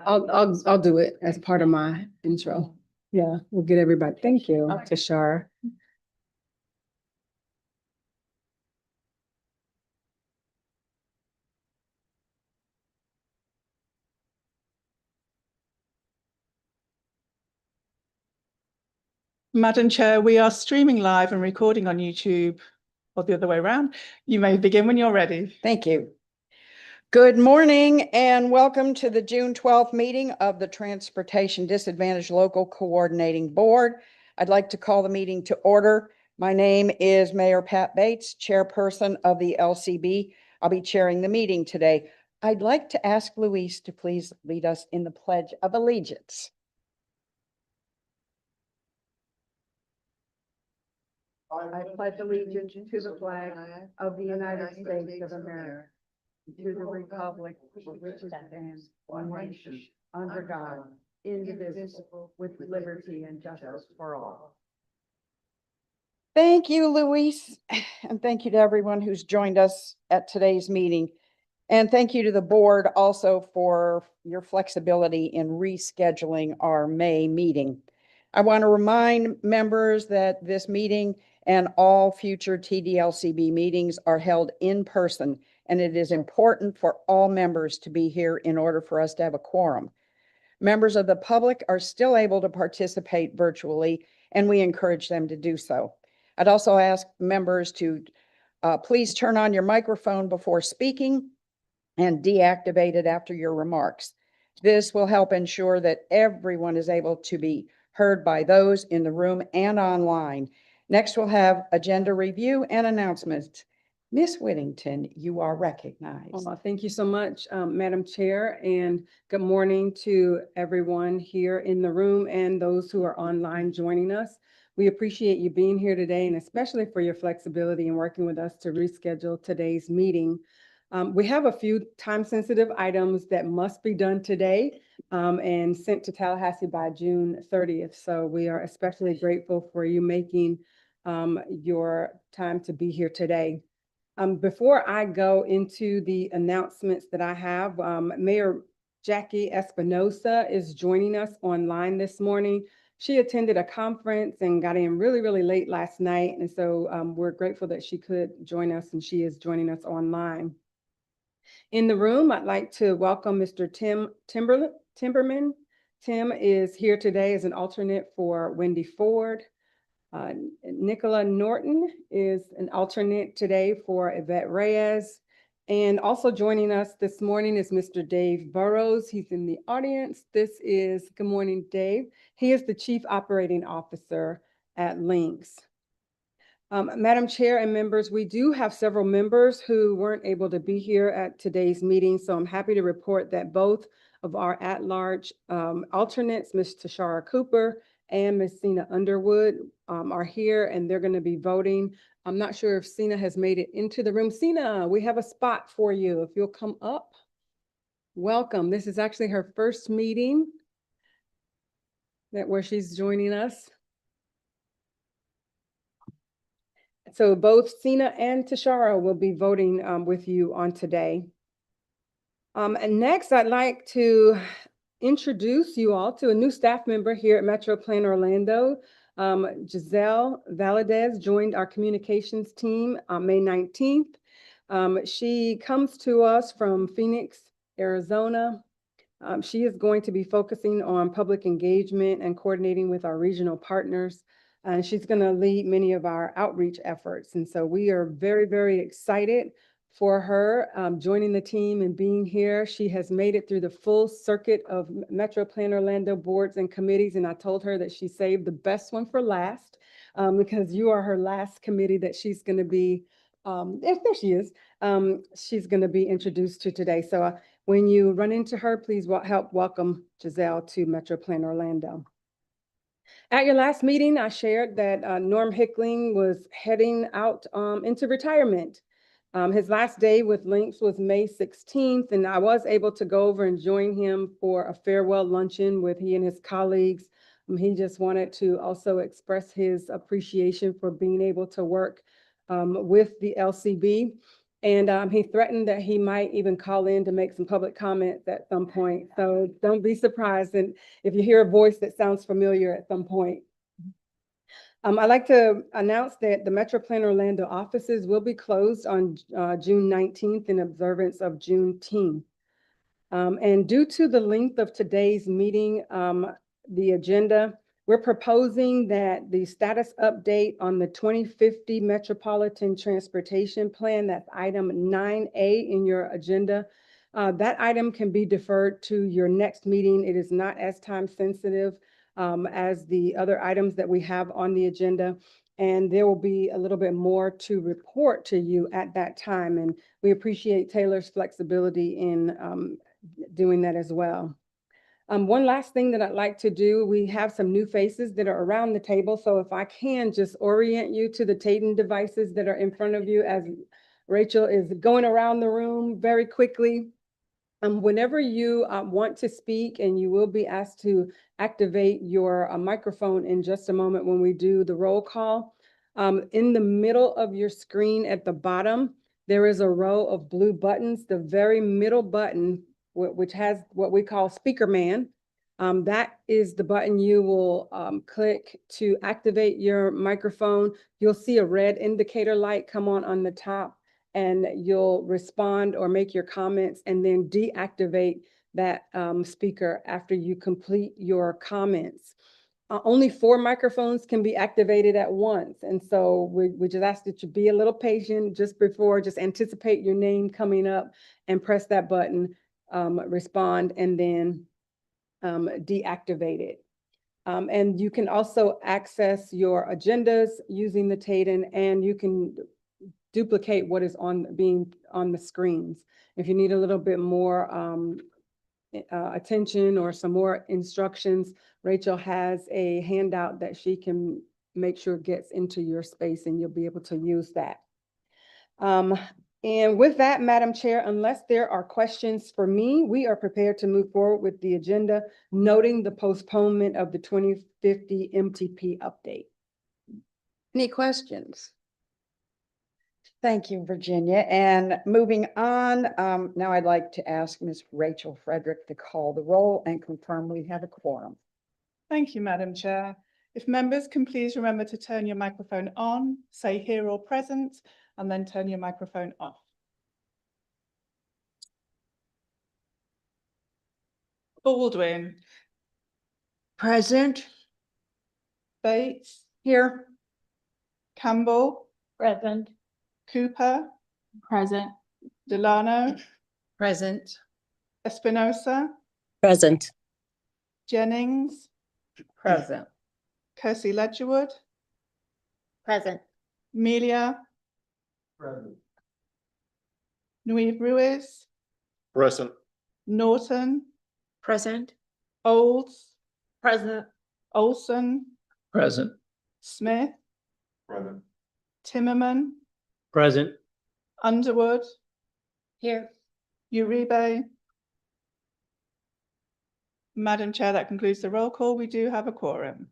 I'll do it as part of my intro. Yeah, we'll get everybody. Thank you, Tashara. Madam Chair, we are streaming live and recording on YouTube, or the other way around. You may begin when you're ready. Thank you. Good morning and welcome to the June 12th meeting of the Transportation Disadvantaged Local Coordinating Board. I'd like to call the meeting to order. My name is Mayor Pat Bates, chairperson of the LCB. I'll be chairing the meeting today. I'd like to ask Luis to please lead us in the Pledge of Allegiance. I pledge allegiance to the flag of the United States of America, to the republic for which it stands, one nation, under God, indivisible, with liberty and justice for all. Thank you, Luis, and thank you to everyone who's joined us at today's meeting. And thank you to the board also for your flexibility in rescheduling our May meeting. I want to remind members that this meeting and all future TDLCB meetings are held in person, and it is important for all members to be here in order for us to have a quorum. Members of the public are still able to participate virtually, and we encourage them to do so. I'd also ask members to please turn on your microphone before speaking and deactivate it after your remarks. This will help ensure that everyone is able to be heard by those in the room and online. Next, we'll have agenda review and announcements. Ms. Whittington, you are recognized. Thank you so much, Madam Chair, and good morning to everyone here in the room and those who are online joining us. We appreciate you being here today, and especially for your flexibility in working with us to reschedule today's meeting. We have a few time-sensitive items that must be done today and sent to Tallahassee by June 30th. So we are especially grateful for you making your time to be here today. Before I go into the announcements that I have, Mayor Jackie Espinosa is joining us online this morning. She attended a conference and got in really, really late last night. And so we're grateful that she could join us, and she is joining us online. In the room, I'd like to welcome Mr. Tim Timberman. Tim is here today as an alternate for Wendy Ford. Nicola Norton is an alternate today for Yvette Reyes. And also joining us this morning is Mr. Dave Burrows. He's in the audience. Good morning, Dave. He is the Chief Operating Officer at Lynx. Madam Chair and members, we do have several members who weren't able to be here at today's meeting, so I'm happy to report that both of our at-large alternates, Ms. Tashara Cooper and Ms. Sina Underwood, are here, and they're going to be voting. I'm not sure if Sina has made it into the room. Sina, we have a spot for you. If you'll come up. Welcome. This is actually her first meeting where she's joining us. So both Sina and Tashara will be voting with you on today. And next, I'd like to introduce you all to a new staff member here at Metro Plan Orlando. Giselle Valadez joined our communications team on May 19th. She comes to us from Phoenix, Arizona. She is going to be focusing on public engagement and coordinating with our regional partners. And she's going to lead many of our outreach efforts. And so we are very, very excited for her joining the team and being here. She has made it through the full circuit of Metro Plan Orlando boards and committees. And I told her that she saved the best one for last because you are her last committee that she's going to be, there she is, she's going to be introduced to today. So when you run into her, please help welcome Giselle to Metro Plan Orlando. At your last meeting, I shared that Norm Hickling was heading out into retirement. His last day with Lynx was May 16th, and I was able to go over and join him for a farewell luncheon with he and his colleagues. He just wanted to also express his appreciation for being able to work with the LCB. And he threatened that he might even call in to make some public comments at some point. So don't be surprised and if you hear a voice that sounds familiar at some point. I'd like to announce that the Metro Plan Orlando offices will be closed on June 19th in observance of Juneteenth. And due to the length of today's meeting, the agenda, we're proposing that the status update on the 2050 Metropolitan Transportation Plan, that's item 9A in your agenda, that item can be deferred to your next meeting. It is not as time sensitive as the other items that we have on the agenda. And there will be a little bit more to report to you at that time. And we appreciate Taylor's flexibility in doing that as well. One last thing that I'd like to do, we have some new faces that are around the table. So if I can just orient you to the Taden devices that are in front of you as Rachel is going around the room very quickly. Whenever you want to speak, and you will be asked to activate your microphone in just a moment when we do the roll call. In the middle of your screen at the bottom, there is a row of blue buttons. The very middle button, which has what we call Speaker Man, that is the button you will click to activate your microphone. You'll see a red indicator light come on the top, and you'll respond or make your comments and then deactivate that speaker after you complete your comments. Only 4 microphones can be activated at once. And so we just ask that you be a little patient just anticipate your name coming up and press that button, respond, and then deactivate it. And you can also access your agendas using the Taden, and you can duplicate what is on the screens. If you need a little bit more attention or some more instructions, Rachel has a handout that she can make sure gets into your space, and you'll be able to use that. And with that, Madam Chair, unless there are questions for me, we are prepared to move forward with the agenda, noting the postponement of the 2050 MTP update. Any questions? Thank you, Virginia. And moving on, now I'd like to ask Ms. Rachel Frederick to call the roll and confirm we have a quorum. Thank you, Madam Chair. If members can please remember to turn your microphone on, say here or present, and then turn your microphone off. Baldwin. Present. Bates. Here. Campbell. Present. Cooper. Present. Delano. Present. Espinosa. Present. Jennings. Present. Kersey Ledgerwood. Present. Amelia. Present. Nui Ruiz. Present. Norton. Present. Olds. Present. Olson. Present. Smith. Present. Timmerman. Present. Underwood. Here. Uribe. Madam Chair, that concludes the roll call. We do have a quorum.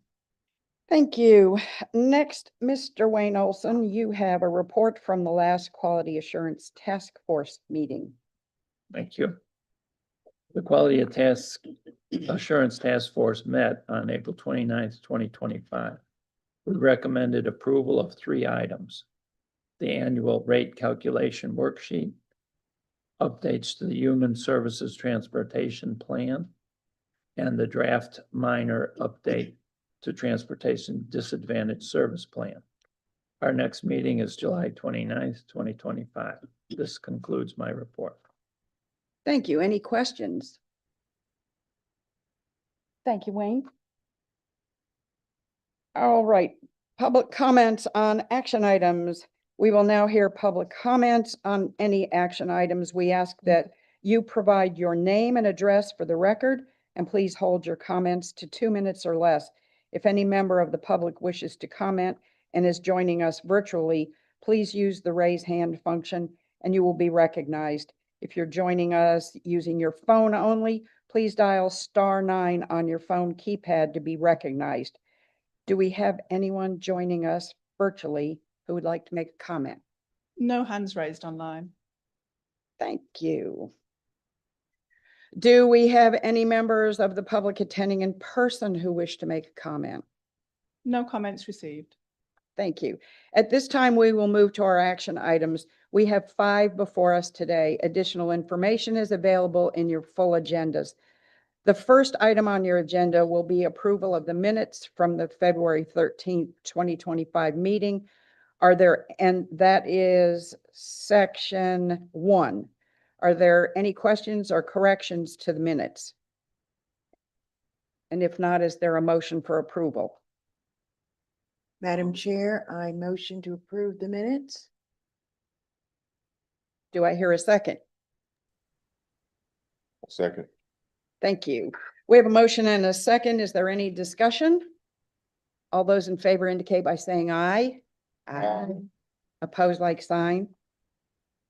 Thank you. Next, Mr. Wayne Olson, you have a report from the last Quality Assurance Task Force meeting. Thank you. The Quality Assurance Task Force met on April 29th, 2025. We recommended approval of 3 items: the annual rate calculation worksheet, updates to the Human Services Transportation Plan, and the draft minor update to Transportation Disadvantaged Service Plan. Our next meeting is July 29th, 2025. This concludes my report. Thank you. Any questions? Thank you, Wayne. All right, public comments on action items. We will now hear public comments on any action items. We ask that you provide your name and address for the record, and please hold your comments to 2 minutes or less. If any member of the public wishes to comment and is joining us virtually, please use the raise hand function and you will be recognized. If you're joining us using your phone only, please dial *9 on your phone keypad to be recognized. Do we have anyone joining us virtually who would like to make a comment? No hands raised online. Thank you. Do we have any members of the public attending in person who wish to make a comment? No comments received. Thank you. At this time, we will move to our action items. We have 5 before us today. Additional information is available in your full agendas. The first item on your agenda will be approval of the minutes from the February 13th, 2025 meeting. And that is section 1. Are there any questions or corrections to the minutes? And if not, is there a motion for approval? Madam Chair, I motion to approve the minutes. Do I hear a second? Second. Thank you. We have a motion and a second. Is there any discussion? All those in favor indicate by saying aye. Aye. Opposed, like sign.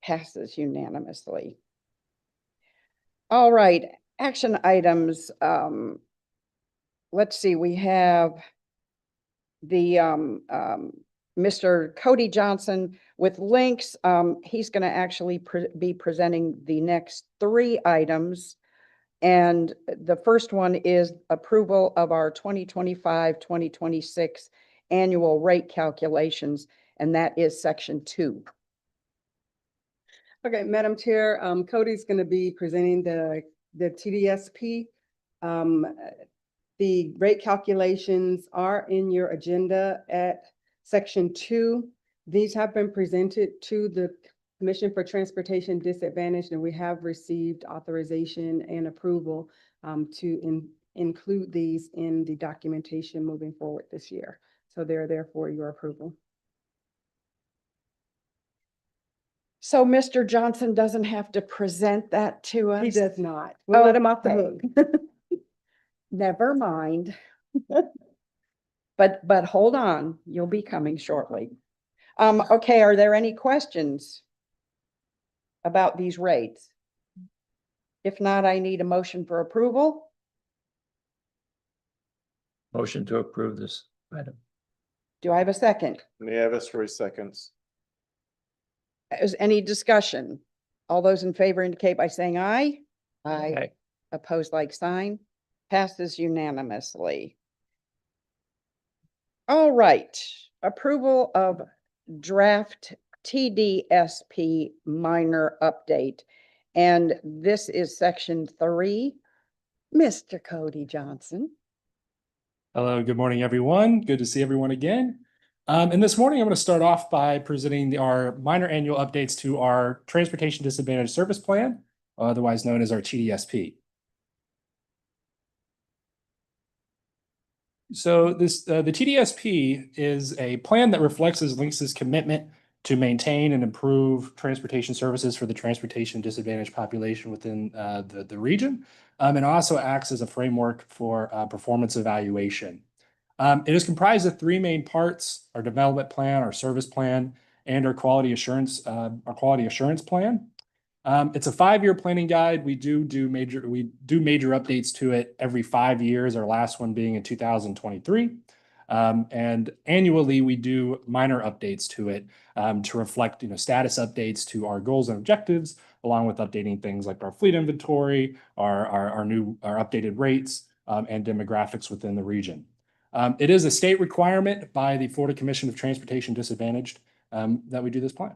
Passes unanimously. All right, action items. Let's see, we have the Mr. Cody Johnson with links. He's going to actually be presenting the next 3 items. And the first one is approval of our 2025-2026 annual rate calculations, and that is section 2. Okay, Madam Chair, Cody's going to be presenting the TDSP. The rate calculations are in your agenda at section 2. These have been presented to the Commission for Transportation Disadvantaged, and we have received authorization and approval to include these in the documentation moving forward this year. So they're there for your approval. So Mr. Johnson doesn't have to present that to us? He does not. We'll let him off the hook. Okay. Never mind. But hold on, you'll be coming shortly. Okay, are there any questions about these rates? If not, I need a motion for approval. Motion to approve this item. Do I have a second? Nieves for seconds. Is any discussion? All those in favor indicate by saying aye. Aye. Opposed, like sign. Passes unanimously. All right, approval of draft TDSP minor update. And this is section 3. Mr. Cody Johnson. Hello, good morning, everyone. Good to see everyone again. And this morning, I'm going to start off by presenting our minor annual updates to our Transportation Disadvantage Service Plan, otherwise known as our TDSP. So the TDSP is a plan that reflects Lynx's commitment to maintain and improve transportation services for the transportation disadvantaged population within the region, and also acts as a framework for performance evaluation. It is comprised of 3 main parts: our development plan, our service plan, and our quality assurance plan. It's a 5-year planning guide. We do major updates to it every 5 years, our last one being in 2023. And annually, we do minor updates to it to reflect, status updates to our goals and objectives, along with updating things like our fleet inventory, our updated rates, and demographics within the region. It is a state requirement by the Florida Commission of Transportation Disadvantaged that we do this plan.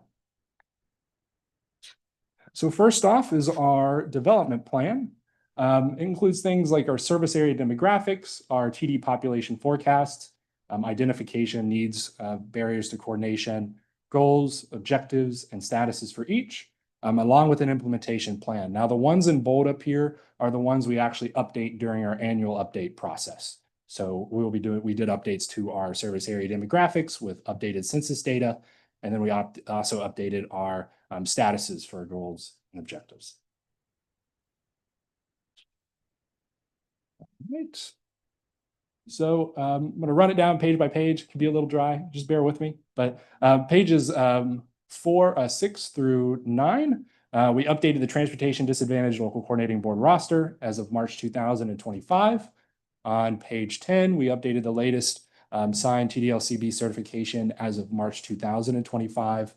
So first off is our development plan. It includes things like our service area demographics, our TD population forecasts, identification needs, barriers to coordination, goals, objectives, and statuses for each, along with an implementation plan. Now, the ones in bold up here are the ones we actually update during our annual update process. So we did updates to our service area demographics with updated census data, and then we also updated our statuses for goals and objectives. All right. So I'm going to run it down page by page. It can be a little dry, just bear with me. But pages 6 through 9, we updated the Transportation Disadvantaged Local Coordinating Board roster as of March 2025. On page 10, we updated the latest signed TDLCB certification as of March 2025.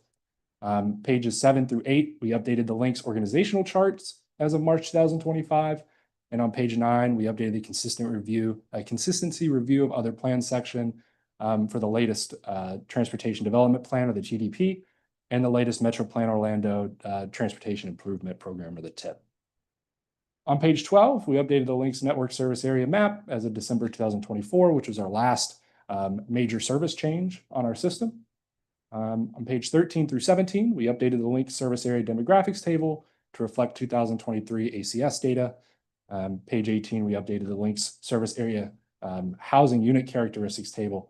Pages 7 through 8, we updated the links organizational charts as of March 2025. And on page 9, we updated the consistency review of other plans section for the latest transportation development plan, or the TDP, and the latest Metro Plan Orlando Transportation Improvement Program, or the TIP. On page 12, we updated the links network service area map as of December 2024, which was our last major service change on our system. On page 13 through 17, we updated the link service area demographics table to reflect 2023 ACS data. Page 18, we updated the links service area housing unit characteristics table,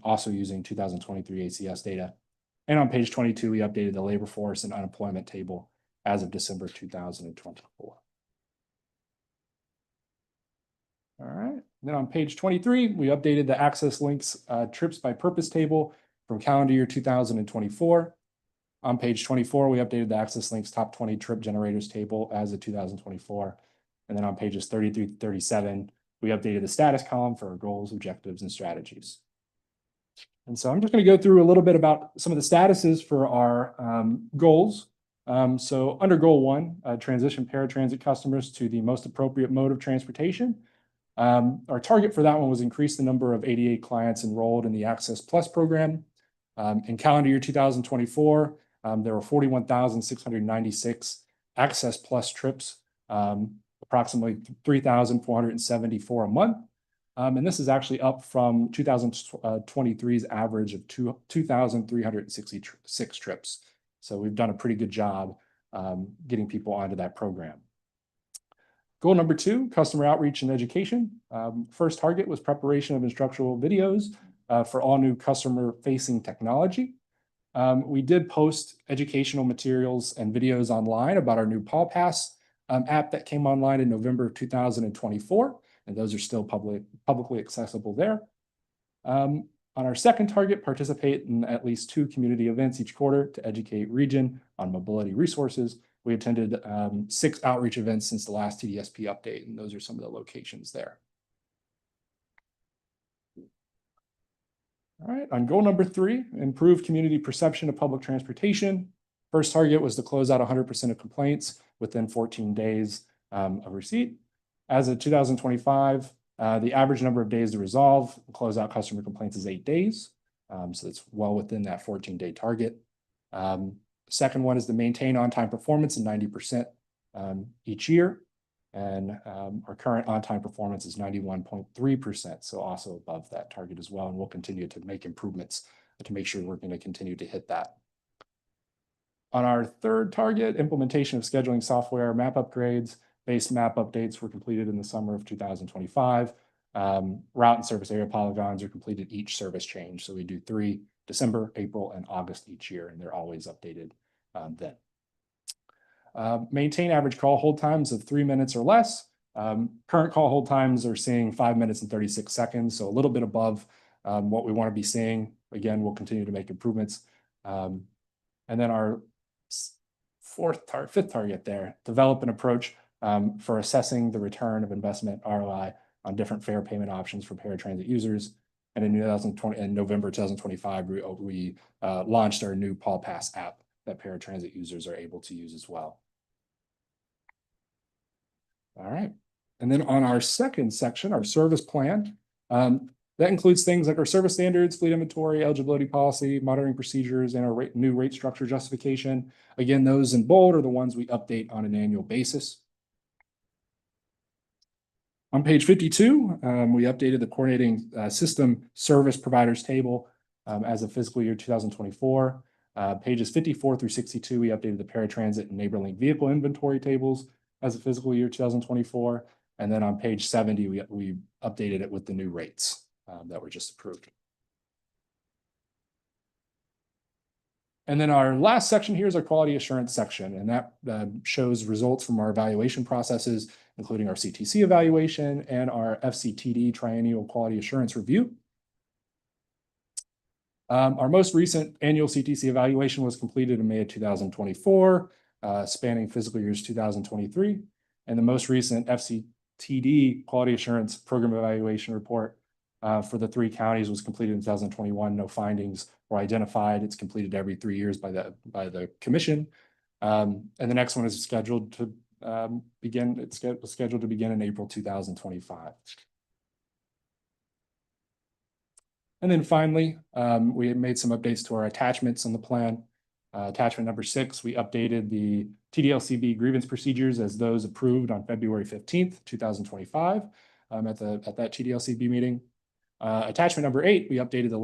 also using 2023 ACS data. And on page 22, we updated the labor force and unemployment table as of December 2024. All right, then on page 23, we updated the access links trips by purpose table from calendar year 2024. On page 24, we updated the access links top 20 trip generators table as of 2024. And then on pages 33 to 37, we updated the status column for our goals, objectives, and strategies. And so I'm just going to go through a little bit about some of the statuses for our goals. So under goal 1, transition paratransit customers to the most appropriate mode of transportation. Our target for that one was increase the number of ADA clients enrolled in the Access Plus program. In calendar year 2024, there were 41,696 Access Plus trips, approximately 3,474 a month. And this is actually up from 2023's average of 2,366 trips. So we've done a pretty good job getting people onto that program. Goal number 2, customer outreach and education. First target was preparation of instructional videos for all new customer-facing technology. We did post educational materials and videos online about our new Paul Pass app that came online in November of 2024, and those are still publicly accessible there. On our second target, participate in at least 2 community events each quarter to educate region on mobility resources. We attended 6 outreach events since the last TDSP update, and those are some of the locations there. All right, on goal number 3, improve community perception of public transportation. First target was to close out 100% of complaints within 14 days of receipt. As of 2025, the average number of days to resolve and close out customer complaints is 8 days. So it's well within that 14-day target. Second one is to maintain on-time performance at 90% each year. And our current on-time performance is 91.3%, so also above that target as well. And we'll continue to make improvements to make sure we're going to continue to hit that. On our third target, implementation of scheduling software map upgrades. Base map updates were completed in the summer of 2025. Route and service area polygons are completed each service change. So we do 3 December, April, and August each year, and they're always updated then. Maintain average call hold times of 3 minutes or less. Current call hold times are seeing 5 minutes and 36 seconds, so a little bit above what we want to be seeing. Again, we'll continue to make improvements. And then our fifth target there, develop an approach for assessing the return of investment ROI on different fare payment options for paratransit users. And in November 2025, we launched our new Paul Pass app that paratransit users are able to use as well. All right. And then on our second section, our service plan, that includes things like our service standards, fleet inventory, eligibility policy, monitoring procedures, and our new rate structure justification. Again, those in bold are the ones we update on an annual basis. On page 52, we updated the coordinating system service providers table as of fiscal year 2024. Pages 54 through 62, we updated the paratransit and neighborlink vehicle inventory tables as of fiscal year 2024. And then on page 70, we updated it with the new rates that were just approved. And then our last section here is our quality assurance section, and that shows results from our evaluation processes, including our CTC evaluation and our FCTD triennial quality assurance review. Our most recent annual CTC evaluation was completed in May of 2024, spanning fiscal years 2023, and the most recent FCTD quality assurance program evaluation report for the 3 counties was completed in 2021. No findings were identified. It's completed every 3 years by the commission. And the next one is scheduled to begin. It's scheduled to begin in April 2025. And then finally, we had made some updates to our attachments on the plan. Attachment number 6, we updated the TDLCB grievance procedures as those approved on February 15th, 2025 at that TDLCB meeting. Attachment number 8, we updated the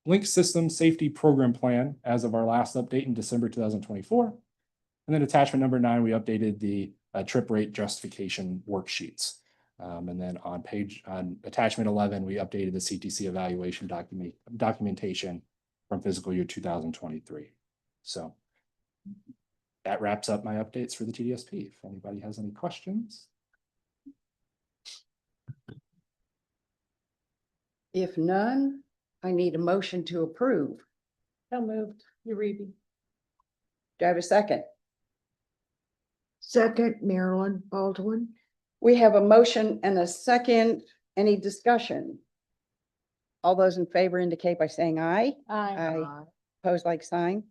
Link System Safety Program Plan as of our last update in December 2024. And then attachment number 9, we updated the trip rate justification worksheets. And then on attachment 11, we updated the CTC evaluation documentation from fiscal year 2023. So that wraps up my updates for the TDSP. If anybody has any questions. If none, I need a motion to approve. So moved. Uribe. Do I have a second? Second, Marilyn Baldwin. We have a motion and a second. Any discussion? All those in favor indicate by saying aye. Aye. Pose like sign.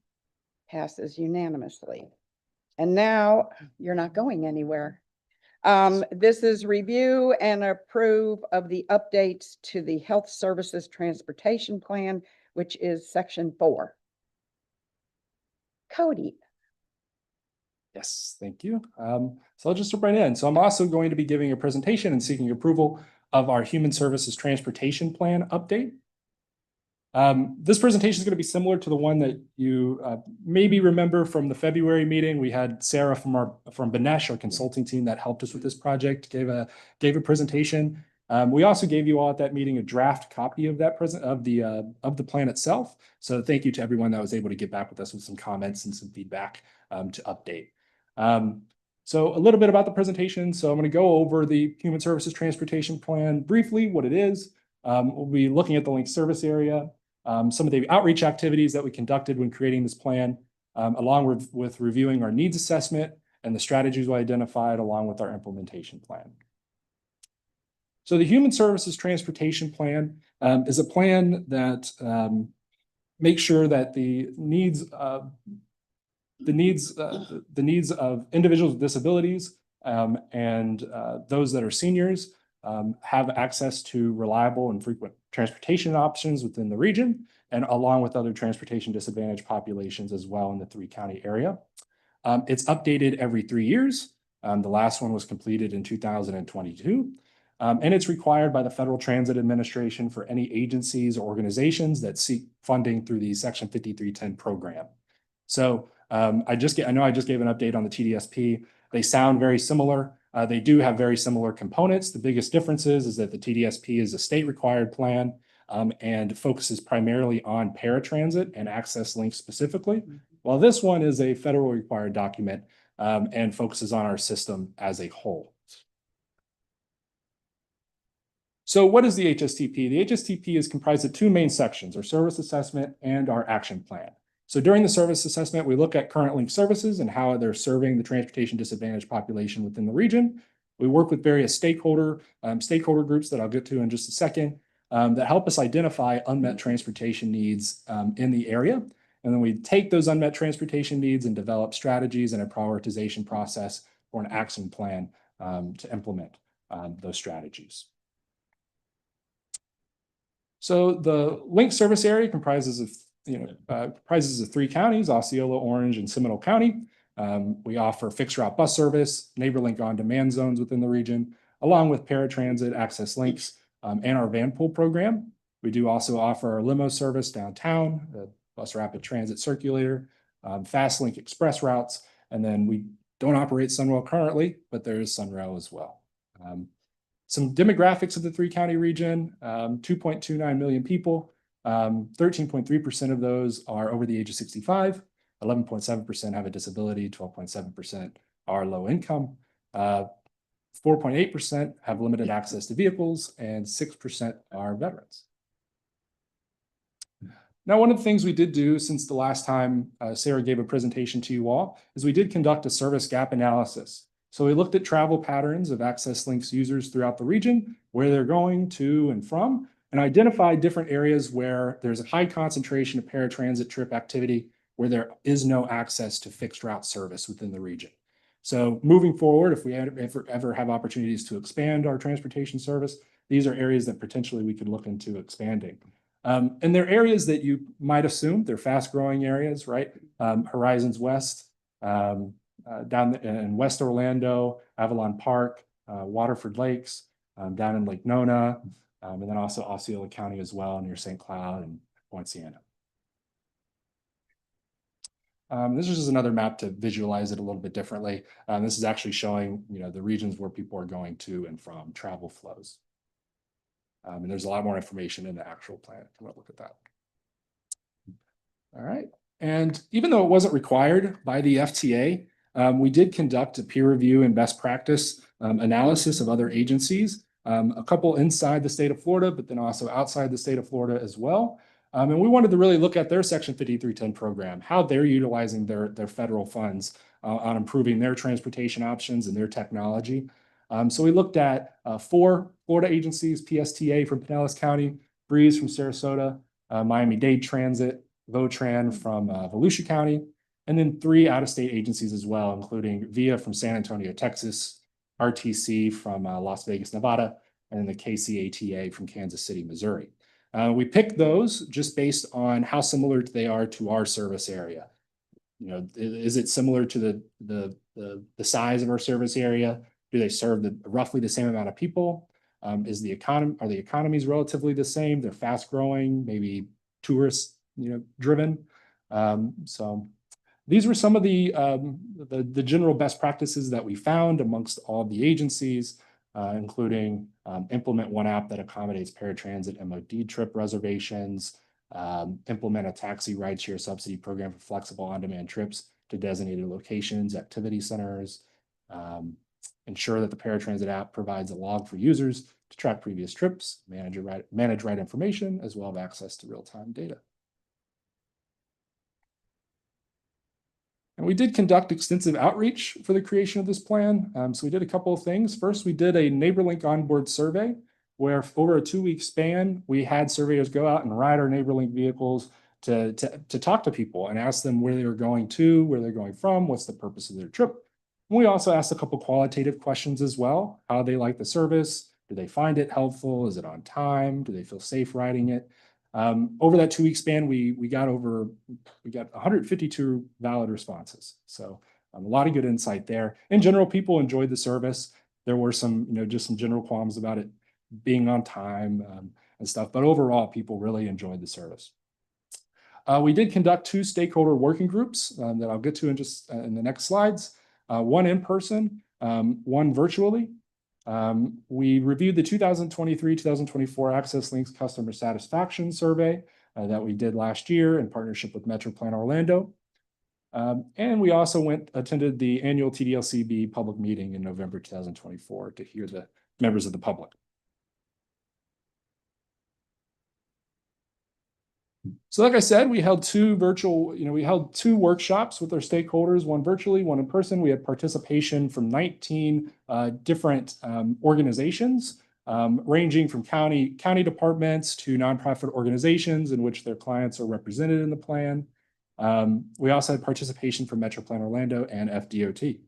Passes unanimously. And now you're not going anywhere. This is review and approve of the updates to the Health Services Transportation Plan, which is section 4. Cody. Yes, thank you. So I'll just jump right in. So I'm also going to be giving a presentation and seeking approval of our Human Services Transportation Plan update. This presentation is going to be similar to the one that you maybe remember from the February meeting. We had Sarah from Benesh, our consulting team that helped us with this project, gave a presentation. We also gave you all at that meeting a draft copy of that of the plan itself. So thank you to everyone that was able to get back with us with some comments and some feedback to update. So a little bit about the presentation. So I'm going to go over the Human Services Transportation Plan briefly, what it is. We'll be looking at the Link service area, some of the outreach activities that we conducted when creating this plan, along with reviewing our needs assessment and the strategies we identified along with our implementation plan. So the Human Services Transportation Plan is a plan that makes sure that the needs of individuals with disabilities and those that are seniors have access to reliable and frequent transportation options within the region, and along with other transportation disadvantaged populations as well in the 3-county area. It's updated every 3 years. The last one was completed in 2022. And it's required by the Federal Transit Administration for any agencies or organizations that seek funding through the Section 5310 program. So I know I just gave an update on the TDSP. They sound very similar. They do have very similar components. The biggest difference is that the TDSP is a state required plan and focuses primarily on paratransit and access links specifically, while this one is a federal required document and focuses on our system as a whole. So what is the HSTP? The HSTP is comprised of 2 main sections, our service assessment and our action plan. So during the service assessment, we look at current link services and how they're serving the transportation disadvantaged population within the region. We work with various stakeholder groups that I'll get to in just a second that help us identify unmet transportation needs in the area. And then we take those unmet transportation needs and develop strategies and a prioritization process for an action plan to implement those strategies. So the link service area comprises of 3 counties, Osceola, Orange, and Seminole County. We offer fixed route bus service, NeighborLink on-demand zones within the region, along with paratransit access links and our van pool program. We do also offer our limo service downtown, the bus rapid transit circulator, fast link express routes, and then we don't operate Sunrail currently, but there is Sunrail as well. Some demographics of the 3-county region, 2.29 million people. 13.3% of those are over the age of 65, 11.7% have a disability, 12.7% are low income, 4.8% have limited access to vehicles, and 6% are veterans. Now, one of the things we did do since the last time Sarah gave a presentation to you all is we did conduct a service gap analysis. So we looked at travel patterns of access links users throughout the region, where they're going to and from, and identify different areas where there's a high concentration of paratransit trip activity where there is no access to fixed route service within the region. So moving forward, if we ever have opportunities to expand our transportation service, these are areas that potentially we could look into expanding. And they're areas that you might assume they're fast growing areas, right? Horizons West, down in West Orlando, Avalon Park, Waterford Lakes, down in Lake Nona, and then also Osceola County as well, near St. Cloud and Point Siena. This is just another map to visualize it a little bit differently. This is actually showing, the regions where people are going to and from, travel flows. And there's a lot more information in the actual plan if you want to look at that. All right. And even though it wasn't required by the FTA, we did conduct a peer review and best practice analysis of other agencies, a couple inside the state of Florida, but then also outside the state of Florida as well. And we wanted to really look at their Section 5310 program, how they're utilizing their federal funds on improving their transportation options and their technology. So we looked at 4 Florida agencies: PSTA from Pinellas County, Breeze from Sarasota, Miami-Dade Transit, Votran from Volusia County, and then 3 out-of-state agencies as well, including VIA from San Antonio, Texas, RTC from Las Vegas, Nevada, and then the KCATA from Kansas City, Missouri. We picked those just based on how similar they are to our service area. Is it similar to the size of our service area? Do they serve roughly the same amount of people? Are the economies relatively the same? They're fast growing, maybe tourist driven. So these were some of the general best practices that we found amongst all the agencies, including implement one app that accommodates paratransit MOD trip reservations, implement a taxi rideshare subsidy program for flexible on-demand trips to designated locations, activity centers, ensure that the paratransit app provides a log for users to track previous trips, manage ride information, as well as access to real-time data. And we did conduct extensive outreach for the creation of this plan. So we did a couple of things. First, we did a NeighborLink onboard survey, where over a 2-week span, we had surveyors go out and ride our NeighborLink vehicles to talk to people and ask them where they were going to, where they're going from, what's the purpose of their trip. And we also asked a couple qualitative questions as well: how they like the service, do they find it helpful, is it on time, do they feel safe riding it? Over that 2-week span, we got 152 valid responses. So a lot of good insight there. In general, people enjoyed the service. There were some, just some general qualms about it being on time and stuff, but overall, people really enjoyed the service. We did conduct 2 stakeholder working groups that I'll get to in just in the next slides. One in person, one virtually. We reviewed the 2023-2024 Access Links Customer Satisfaction Survey that we did last year in partnership with Metro Plan Orlando. And we also attended the annual TDLCB public meeting in November 2024 to hear the members of the public. So like I said, we held 2 workshops with our stakeholders, one virtually, one in person. We had participation from 19 different organizations, ranging from county departments to nonprofit organizations in which their clients are represented in the plan. We also had participation from Metro Plan Orlando and FDOT.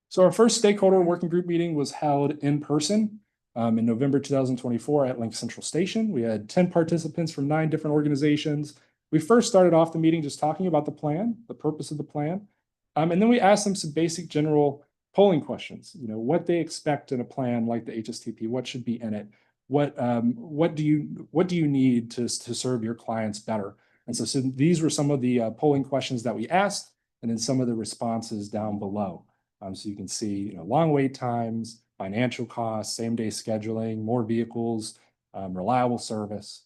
So our first stakeholder working group meeting was held in person in November 2024 at Link Central Station. We had 10 participants from 9 different organizations. We first started off the meeting just talking about the plan, the purpose of the plan. And then we asked them some basic general polling questions, what they expect in a plan like the HSTP, what should be in it, what do you need to serve your clients better? And so these were some of the polling questions that we asked, and then some of the responses down below. So you can see, long wait times, financial costs, same-day scheduling, more vehicles, reliable service.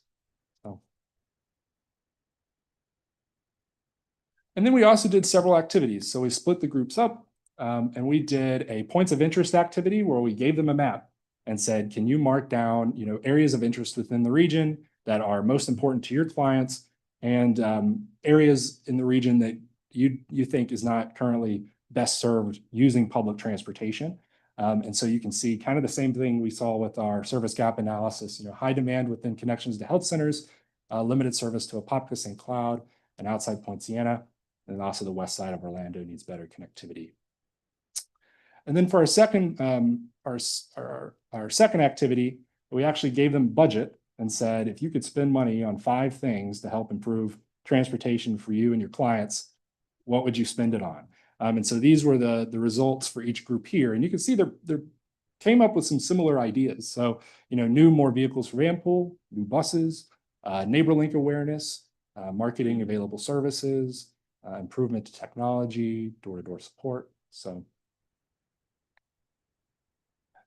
And then we also did several activities. So we split the groups up, and we did a points of interest activity where we gave them a map and said, can you mark down, areas of interest within the region that are most important to your clients, and areas in the region that you think is not currently best served using public transportation. And so you can see kind of the same thing we saw with our service gap analysis, high demand within connections to health centers, limited service to Apopka, St. Cloud, and outside Point Siena, and also the west side of Orlando needs better connectivity. And then for our second, our second activity, we actually gave them budget and said, if you could spend money on 5 things to help improve transportation for you and your clients, what would you spend it on? And so these were the results for each group here. And you can see they came up with some similar ideas. So, new more vehicles for Vanpool, new buses, neighbor link awareness, marketing available services, improvement to technology, door-to-door support. So.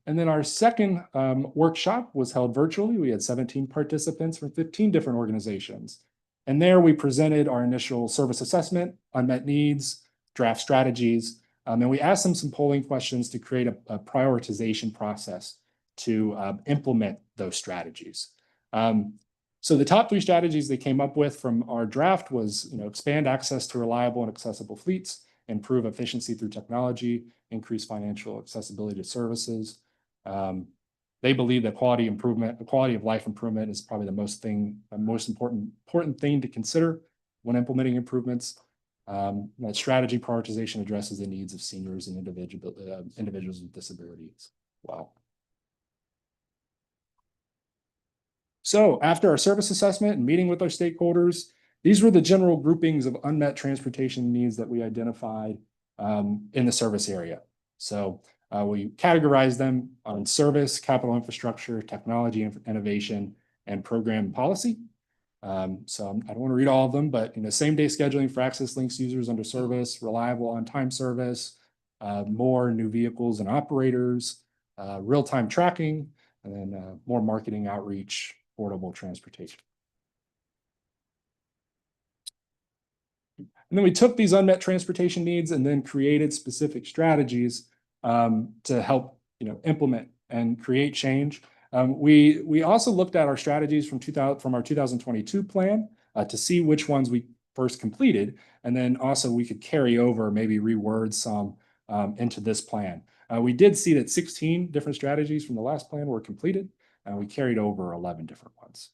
And then our second workshop was held virtually. We had 17 participants from 15 different organizations. And there we presented our initial service assessment, unmet needs, draft strategies, and we asked them some polling questions to create a prioritization process to implement those strategies. So the top 3 strategies they came up with from our draft was, expand access to reliable and accessible fleets, improve efficiency through technology, increase financial accessibility to services. They believe that quality of life improvement is probably the most important thing to consider when implementing improvements. That strategy prioritization addresses the needs of seniors and individuals with disabilities. Wow. So after our service assessment and meeting with our stakeholders, these were the general groupings of unmet transportation needs that we identified in the service area. So we categorized them on service, capital infrastructure, technology, innovation, and program policy. So I don't want to read all of them, but same-day scheduling for access links users under service, reliable on-time service, more new vehicles and operators, real-time tracking, and then more marketing outreach, portable transportation. And then we took these unmet transportation needs and then created specific strategies to help implement and create change. We also looked at our strategies from our 2022 plan to see which ones we first completed, and then also we could carry over, maybe reword some into this plan. We did see that 16 different strategies from the last plan were completed, and we carried over 11 different ones.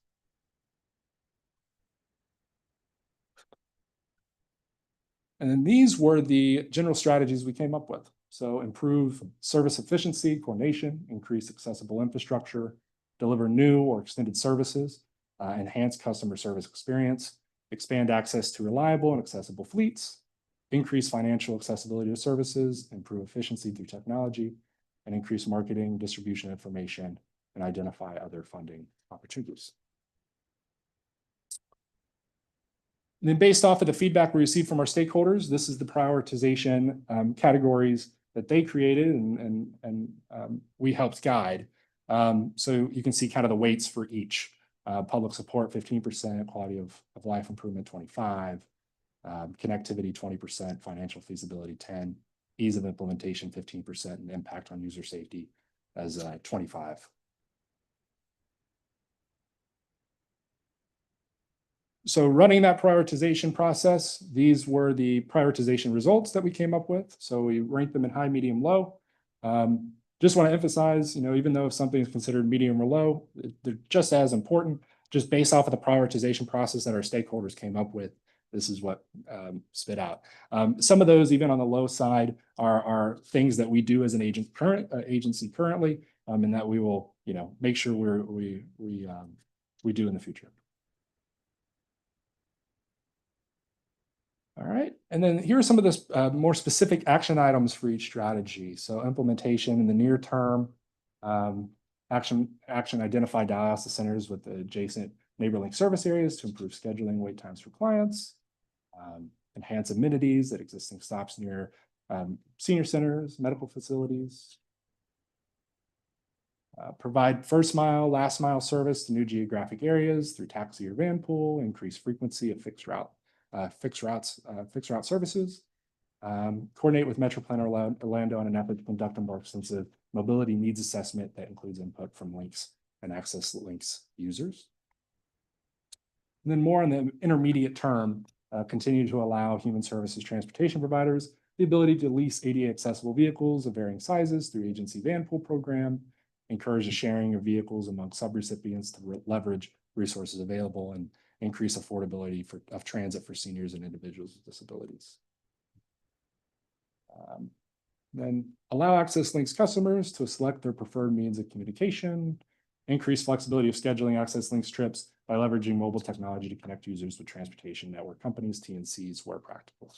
And then these were the general strategies we came up with. So improve service efficiency, coordination, increase accessible infrastructure, deliver new or extended services, enhance customer service experience, expand access to reliable and accessible fleets, increase financial accessibility to services, improve efficiency through technology, and increase marketing, distribution information, and identify other funding opportunities. And then based off of the feedback we received from our stakeholders, this is the prioritization categories that they created and we helped guide. So you can see kind of the weights for each. Public support, 15%, quality of life improvement, 25%, connectivity, 20%, financial feasibility, 10%, ease of implementation, 15%, and impact on user safety as 25%. So running that prioritization process, these were the prioritization results that we came up with. So we ranked them in high, medium, low. Just want to emphasize, even though if something is considered medium or low, they're just as important. Just based off of the prioritization process that our stakeholders came up with, this is what spit out. Some of those, even on the low side, are things that we do as an agency currently, and that we will, make sure we do in the future. All right, and then here are some of the more specific action items for each strategy. So implementation in the near term, action identify dialysis centers with adjacent neighborlink service areas to improve scheduling wait times for clients, enhance amenities at existing stops near senior centers, medical facilities, provide first mile, last mile service to new geographic areas through taxi or van pool, increase frequency of fixed route services, coordinate with Metro Plan Orlando on an effort to conduct a more extensive mobility needs assessment that includes input from links and access links users. And then more on the intermediate term, continue to allow human services transportation providers the ability to lease ADA accessible vehicles of varying sizes through agency van pool program, encourage the sharing of vehicles among subrecipients to leverage resources available, and increase affordability of transit for seniors and individuals with disabilities. Then allow Access Links customers to select their preferred means of communication, increase flexibility of scheduling Access Links trips by leveraging mobile technology to connect users with transportation network companies, TNCs, where practical.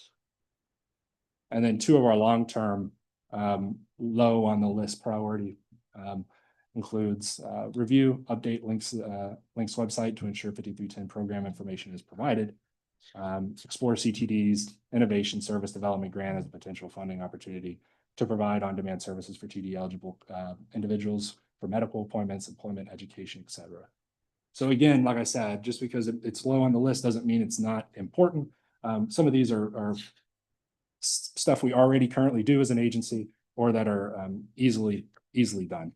And then two of our long-term low on the list priority includes review, update Links website to ensure 5310 program information is provided. Explore CTD's innovation service development grant as a potential funding opportunity to provide on-demand services for TD eligible individuals for medical appointments, employment, education, etc. So again, like I said, just because it's low on the list doesn't mean it's not important. Some of these are stuff we already currently do as an agency or that are easily done.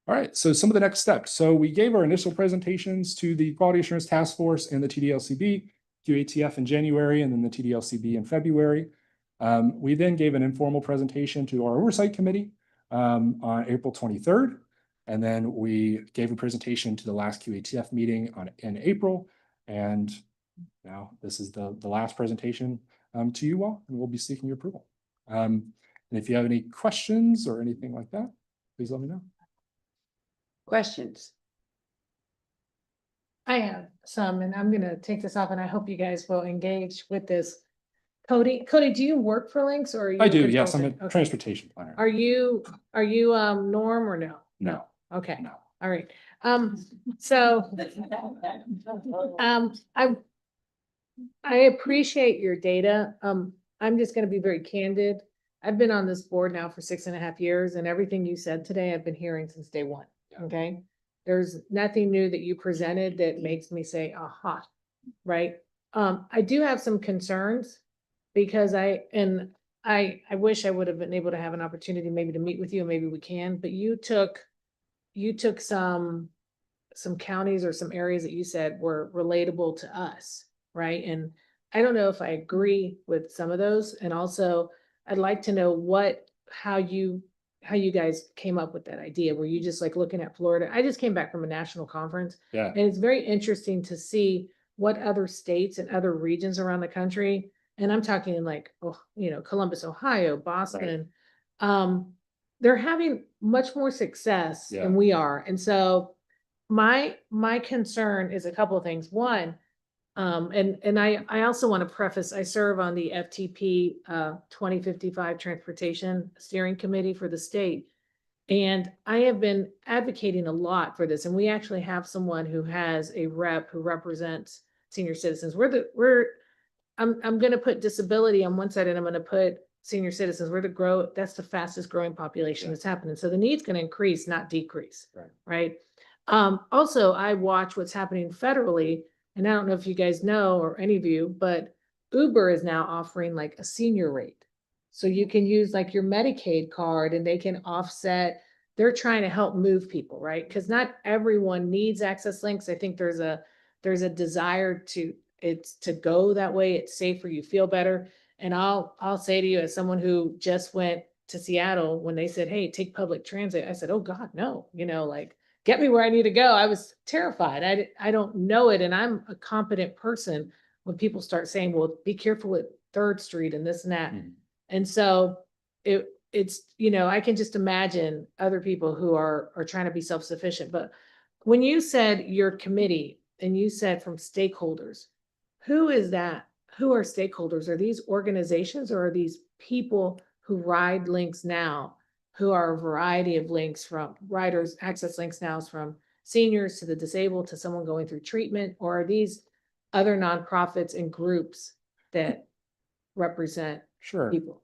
All right, so some of the next steps. So we gave our initial presentations to the Quality Assurance Task Force and the TDLCB, QATF in January, and then the TDLCB in February. We then gave an informal presentation to our Oversight Committee on April 23rd. And then we gave a presentation to the last QATF meeting in April. And now this is the last presentation to you all, and we'll be seeking your approval. And if you have any questions or anything like that, please let me know. Questions? I have some, and I'm gonna take this off, and I hope you guys will engage with this. Cody, do you work for Links or are you? I a do, yes, I'm a consultant? Okay. transportation planner. Are you Norm or no? No. Okay, No. all right. So I appreciate your data. I'm just gonna be very candid. I've been on this board now for 6.5 years, and everything you said today, I've been hearing since day one. Okay, there's nothing new that you presented that makes me say, aha, right? I do have some concerns because I wish I would have been able to have an opportunity maybe to meet with you, and maybe we can, but you took some counties or some areas that you said were relatable to us, right? And I don't know if I agree with some of those. And also I'd like to know how you guys came up with that idea. Were you just like looking at Florida? I just came back from a national conference. Yeah. And it's very interesting to see what other states and other regions around the country, and I'm talking like, Columbus, Ohio, Boston, they're having much more success than we are. And so my concern is a couple of things. One, and I also want to preface, I serve on the FTP 2055 Transportation Steering Committee for the state. And I have been advocating a lot for this. And we actually have someone who has a rep who represents senior citizens. I'm going to put disability on one side and I'm going to put senior citizens. That's the fastest growing population that's happening. So the need's going to increase, not decrease. Right. Also, I watch what's happening federally. And I don't know if you guys know, or any of you, but Uber is now offering like a senior rate. So you can use like your Medicaid card and they can offset. They're trying to help move people, right? Because not everyone needs Access Links. I think there's a desire to go that way. It's safer, you feel better. And I'll say to you, as someone who just went to Seattle, when they said, hey, take public transit, I said, oh God, no, like get me where I need to go. I was terrified. I don't know it. And I'm a competent person when people start saying, well, be careful at 3rd Street and this and that. And so it's, I can just imagine other people who are trying to be self-sufficient. But when you said your committee and you said from stakeholders, who is that? Who are stakeholders? Are these organizations or are these people who ride Links now, who are a variety of links from riders? Access Links now is from seniors to the disabled to someone going through treatment, or are these other nonprofits and groups that represent people?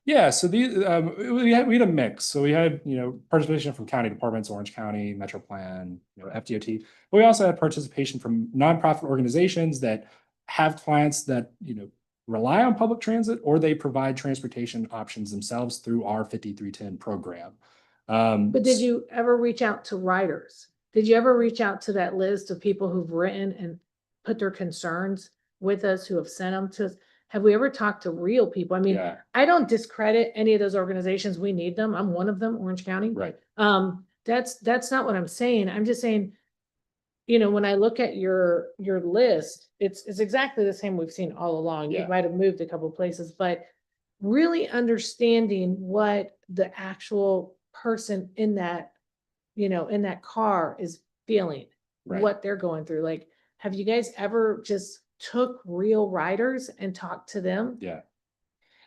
Yeah, so we had a mix. So we had, participation from county departments, Orange County, Metro Plan, FDOT. But we also had participation from nonprofit organizations that have clients that, rely on public transit, or they provide transportation options themselves through our 5310 program. But did you ever reach out to riders? Did you ever reach out to that list of people who've written and put their concerns with us, who have sent them to us. Have we ever talked to real people? I mean, Yeah, I don't discredit any of those organizations. We need them. I'm one of them, Orange County. right. That's not what I'm saying. I'm just saying, when I look at your list, it's exactly the same we've seen all along. You Yeah. might have moved a couple places, but really understanding what the actual person in that, in that car is feeling, Right. what they're going through. Like, have you guys ever just took real riders and talked to them? Yeah.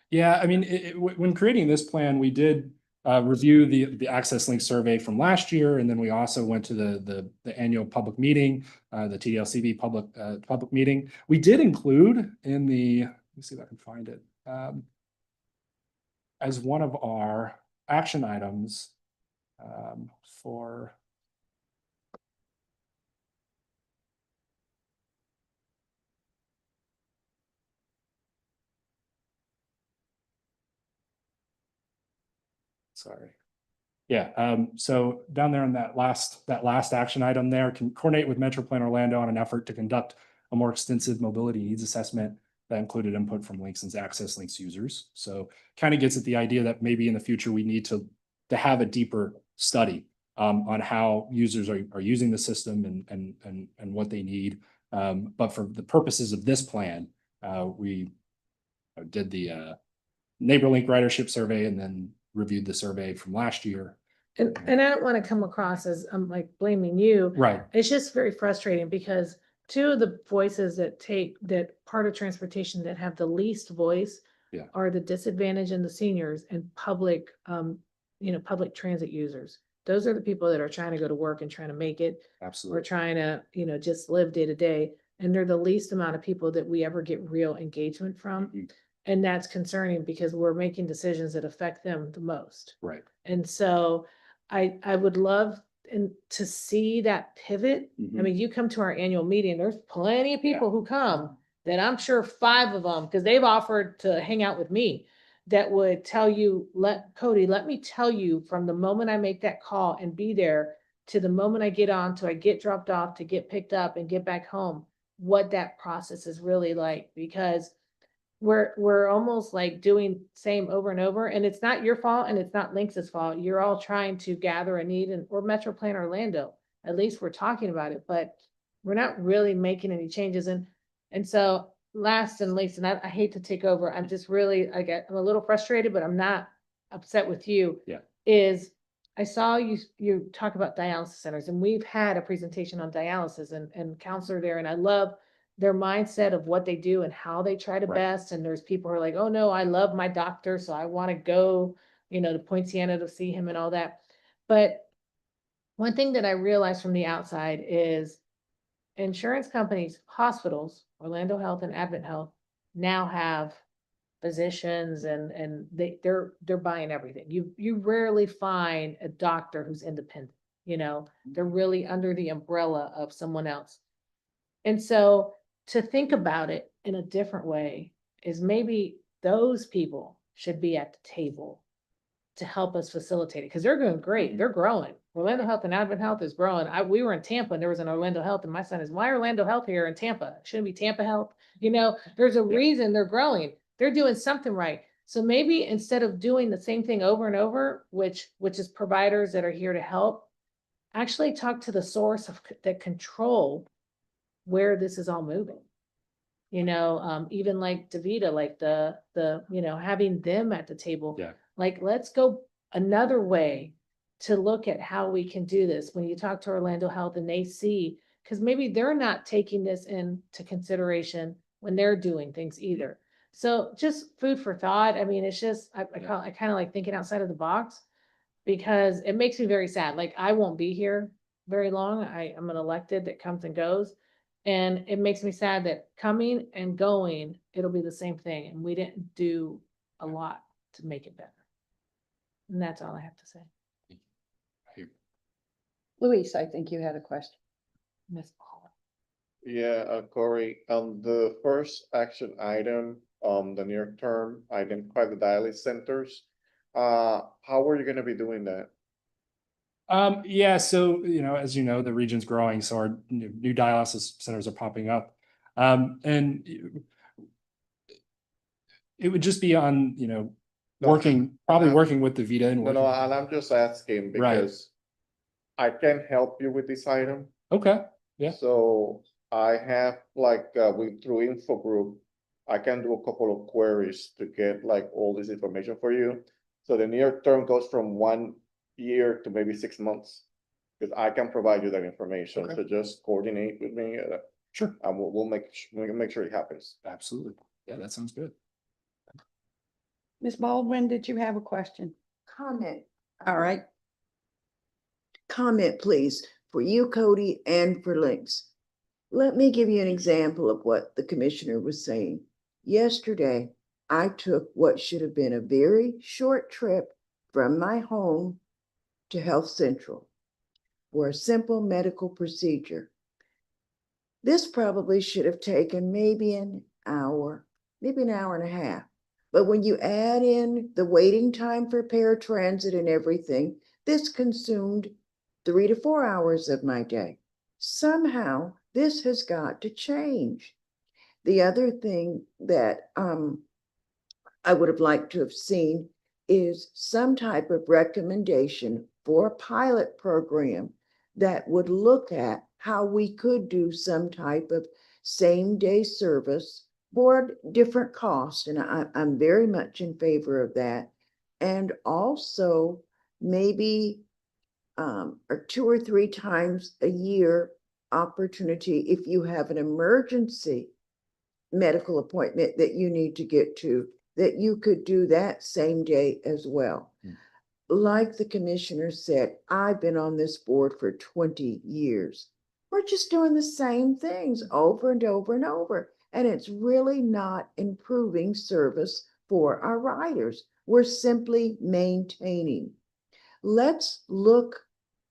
Yeah, I mean, when creating this plan, we did review the access link survey from last year, and then we also went to the annual public meeting, the TDLCB public meeting. We did include in the, let me see if I can find it, as one of our action items for. Sorry. Yeah, so down there in that last action item there, can coordinate with Metro Plan Orlando on an effort to conduct a more extensive mobility needs assessment that included input from Linkson's Access Links users. So kind of gets at the idea that maybe in the future we need to have a deeper study on how users are using the system and what they need. But for the purposes of this plan, we did the NeighborLink ridership survey and then reviewed the survey from last year. And I don't want to come across as I'm like blaming you. Right. It's just very frustrating because two of the voices that part of transportation that have the least voice Yeah. are the disadvantaged and the seniors and public transit users. Those are the people that are trying to go to work and trying to make it. Absolutely. Or trying to, just live day to day. And they're the least amount of people that we ever get real engagement from. Mhm. And that's concerning because we're making decisions that affect them the most. Right. And so I would love to see that pivot. I Mhm. mean, you come to our annual meeting, there's plenty of people who come that I'm sure 5 of them, because they've offered to hang out with me, that would tell you, Cody, let me tell you from the moment I make that call and be there to the moment I get on, to I get dropped off, to get picked up and get back home, what that process is really like, because we're almost like doing same over and over, and it's not your fault and it's not Lynx's fault. You're all trying to gather a need, and or Metro Plan Orlando. At least we're talking about it, but we're not really making any changes. And so last and least, and I hate to take over, I'm just really, I'm a little frustrated, but I'm not upset with you. Yeah. Is I saw you talk about dialysis centers, and we've had a presentation on dialysis and counselor there, and I love their mindset of what they do and how they try to Right. best. And there's people who are like, oh no, I love my doctor, so I want to go, to Poinciana to see him and all that. But one thing that I realized from the outside is insurance companies, hospitals, Orlando Health and Advent Health, now have physicians and they're buying everything. You rarely find a doctor who's independent, they're really under the umbrella of someone else. And so to think about it in a different way is maybe those people should be at the table to help us facilitate it, because they're doing great. They're growing. Orlando Health and Advent Health is growing. We were in Tampa and there was an Orlando Health, and my son is, why Orlando Health here in Tampa? Shouldn't be Tampa Health. There's a reason they're growing. They're doing something right. So maybe instead of doing the same thing over and over, which is providers that are here to help, actually talk to the source of that control where this is all moving. Even like DaVita, like the having them at the table. Yeah. Like, let's go another way to look at how we can do this. When you talk to Orlando Health and they see, because maybe they're not taking this into consideration when they're doing things either. So just food for thought. I mean, it's just, I kind of like thinking outside of the box, because it makes me very sad. Like, I won't be here very long. I'm an elected that comes and goes. And it makes me sad that coming and going, it'll be the same thing. And we didn't do a lot to make it better. And that's all I have to say. Luis, I think you had a question. Miss Paula. Yeah, Corey, the first action item, the near term, identify the dialysis centers. How are you gonna be doing that? Yeah, so, as you know, the region's growing, so our new dialysis centers are popping up. And it would just be on, No, probably I'm- working with the Vita and No, working. no, with- and I'm just asking Right. because I can help you with this item. Okay, yeah. So I have like, through info group, I can do a couple of queries to get like all this information for you. So the near term goes from 1 year to maybe 6 months. Because I can provide you that information, Okay. so just coordinate with me, Sure. and we'll make sure it happens. Absolutely. Yeah, that sounds good. Ms. Baldwin, did you have a question? Comment. All right. Comment, please, for you, Cody, and for Lynx. Let me give you an example of what the commissioner was saying. Yesterday, I took what should have been a very short trip from my home to Health Central for a simple medical procedure. This probably should have taken maybe an hour, maybe an hour and a half. But when you add in the waiting time for paratransit and everything, this consumed 3 to 4 hours of my day. Somehow, this has got to change. The other thing that I would have liked to have seen is some type of recommendation for a pilot program that would look at how we could do some type of same-day service for different costs. And I'm very much in favor of that. And also maybe or 2 or 3 times a year opportunity if you have an emergency medical appointment that you need to get to, that you could do that same day as well. Like the commissioner said, I've been on this board for 20 years. We're just doing the same things over and over and over. And it's really not improving service for our riders. We're simply maintaining. Let's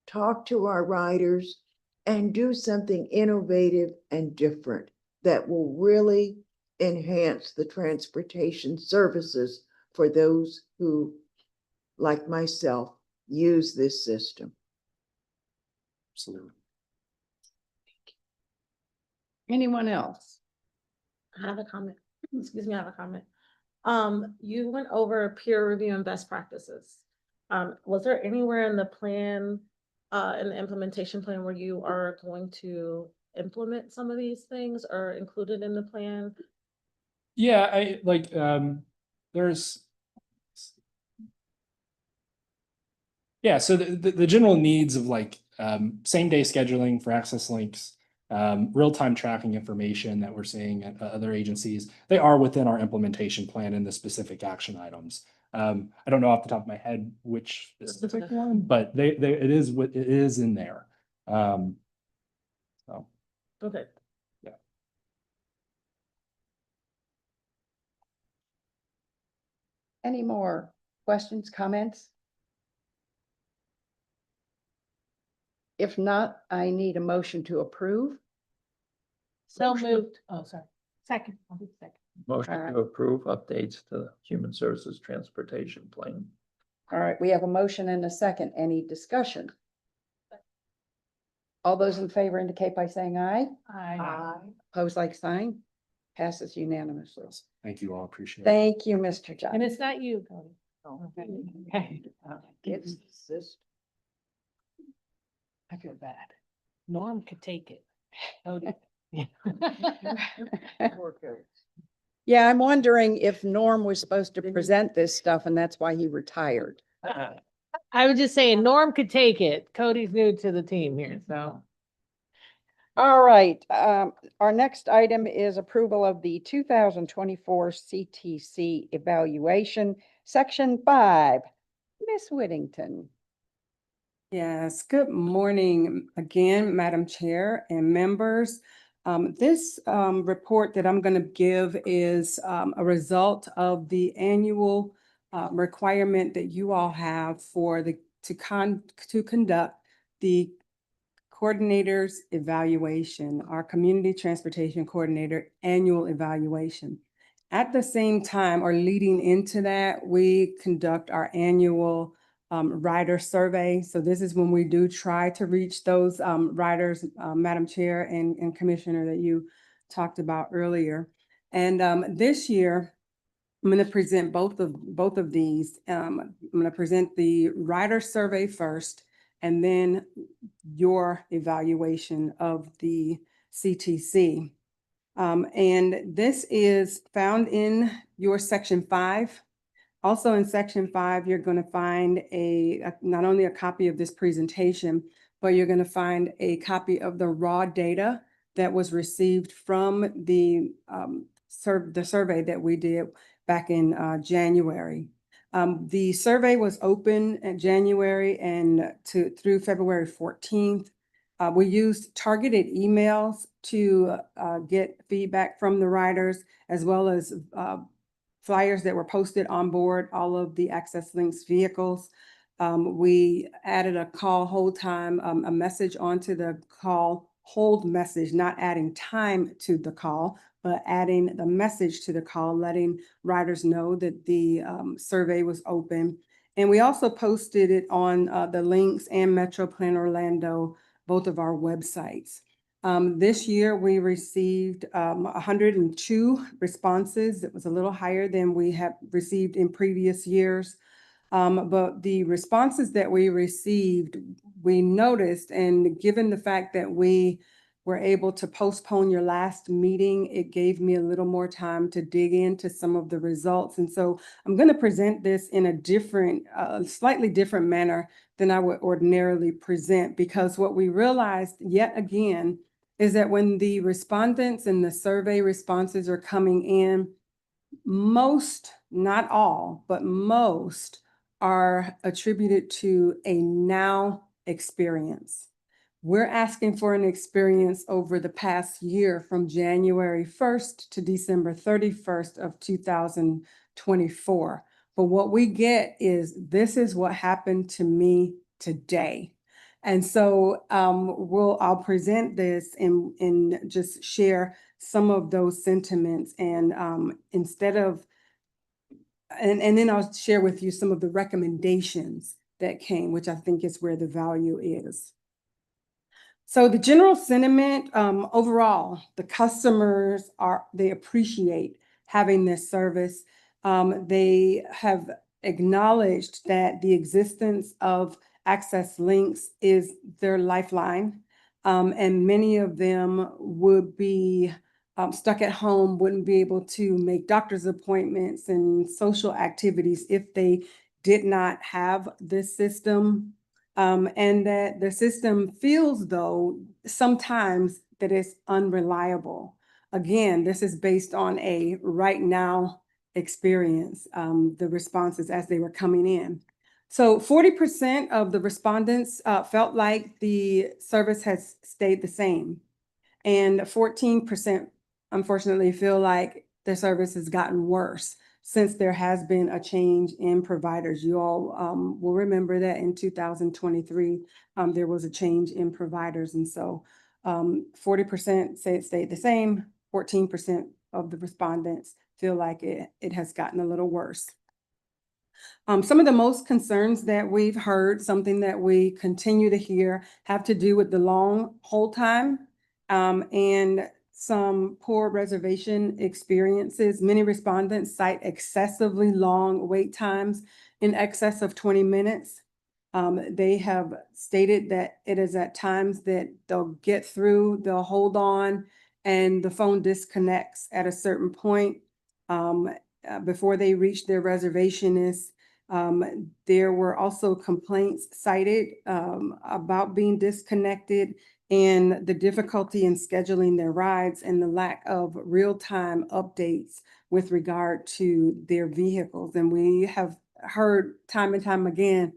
talk to our riders and do something innovative and different that will really enhance the transportation services for those who, like myself, use this system. Absolutely. Anyone else? I have a comment. Excuse me, I have a comment. You went over peer review and best practices. Was there anywhere in the plan, in the implementation plan where you are going to implement some of these things or included in the plan? Yeah, I like, there's. Yeah, so the general needs of like, same day scheduling for access links, real-time tracking information that we're seeing at other agencies, they are within our implementation plan and the specific action items. I don't know off the top of my head which specific one, but it is in there. So, Okay. Any more questions, comments? If not, I need a motion to approve. So moved. Oh, sorry. Second. I'll do second. Motion All right. to approve updates to the Human Services Transportation Plan. All right, we have a motion and a second. Any discussion? All those in favor indicate by saying aye. Aye. Opposed, like sign. Passes unanimously. thank you all, appreciate it. Thank you, Mr. And John. it's not you, Cody. Okay. It's this. I feel bad. Norm could take it. Cody. Yeah, I'm wondering if Norm was supposed to present this stuff and that's why he retired. I was just saying Norm could take it. Cody's new to the team here, so. All right, our next item is approval of the 2024 CTC evaluation, section 5. Miss Whittington. Yes, good morning again, Madam Chair and members. This report that I'm going to give is a result of the annual requirement that you all have for to conduct the coordinator's evaluation, our community transportation coordinator annual evaluation. At the same time, or leading into that, we conduct our annual rider survey. So this is when we do try to reach those riders, Madam Chair and Commissioner, that you talked about earlier. And this year, I'm going to present both of these. I'm going to present the rider survey first, and then your evaluation of the CTC. And this is found in your section 5. Also in section 5, you're going to find not only a copy of this presentation, but you're going to find a copy of the raw data that was received from the survey that we did back in January. The survey was open in January and through February 14th. We used targeted emails to get feedback from the riders, as well as flyers that were posted on board all of the Access Links vehicles. We added a call hold time, a message onto the call hold message, not adding time to the call, but adding the message to the call, letting riders know that the survey was open. And we also posted it on the Links and Metro Plan Orlando, both of our websites. This year, we received 102 responses. It was a little higher than we have received in previous years. But the responses that we received, we noticed, and given the fact that we were able to postpone your last meeting, it gave me a little more time to dig into some of the results. And so I'm going to present this in a different, slightly different manner than I would ordinarily present, because what we realized yet again is that when the respondents and the survey responses are coming in, most, not all, but most are attributed to a now experience. We're asking for an experience over the past year from January 1st to December 31st of 2024. But what we get is, this is what happened to me today. And so I'll present this and just share some of those sentiments, and and then I'll share with you some of the recommendations that came, which I think is where the value is. So the general sentiment, overall, the customers they appreciate having this service. They have acknowledged that the existence of Access Links is their lifeline. And many of them would be stuck at home, wouldn't be able to make doctor's appointments and social activities if they did not have this system. And that the system feels, though, sometimes that it's unreliable. Again, this is based on a right now experience, the responses as they were coming in. So 40% of the respondents felt like the service has stayed the same. And 14%, unfortunately, feel like the service has gotten worse since there has been a change in providers. You all will remember that in 2023, there was a change in providers. And so 40% say it stayed the same, 14% of the respondents feel like it has gotten a little worse. Some of the most concerns that we've heard, something that we continue to hear, have to do with the long hold time and some poor reservation experiences. Many respondents cite excessively long wait times in excess of 20 minutes. They have stated that it is at times that they'll get through, they'll hold on, and the phone disconnects at a certain point before they reach their reservationist. There were also complaints cited about being disconnected and the difficulty in scheduling their rides and the lack of real-time updates with regard to their vehicles. And we have heard time and time again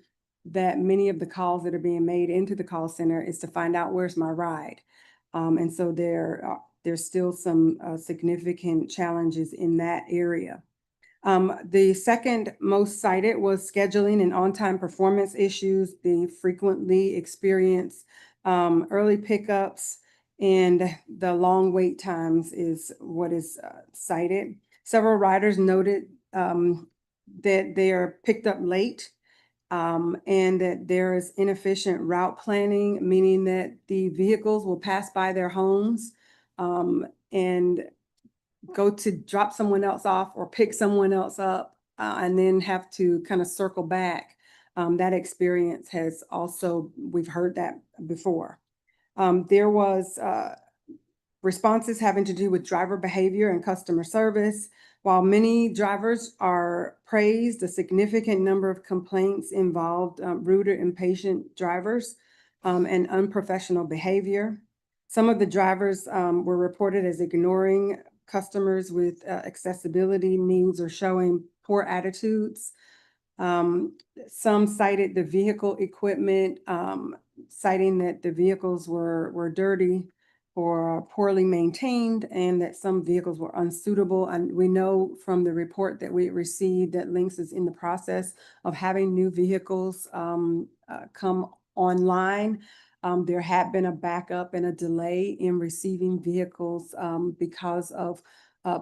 that many of the calls that are being made into the call center is to find out, where's my ride? And so there's still some significant challenges in that area. The second most cited was scheduling and on-time performance issues. They frequently experience early pickups, and the long wait times is what is cited. Several riders noted that they are picked up late and that there is inefficient route planning, meaning that the vehicles will pass by their homes and go to drop someone else off or pick someone else up, and then have to kind of circle back. That experience has also, we've heard that before. There was responses having to do with driver behavior and customer service. While many drivers are praised, a significant number of complaints involved rude or impatient drivers and unprofessional behavior. Some of the drivers were reported as ignoring customers with accessibility needs or showing poor attitudes. Some cited the vehicle equipment, citing that the vehicles were dirty or poorly maintained, and that some vehicles were unsuitable. And we know from the report that we received that Lynx is in the process of having new vehicles come online. There had been a backup and a delay in receiving vehicles because of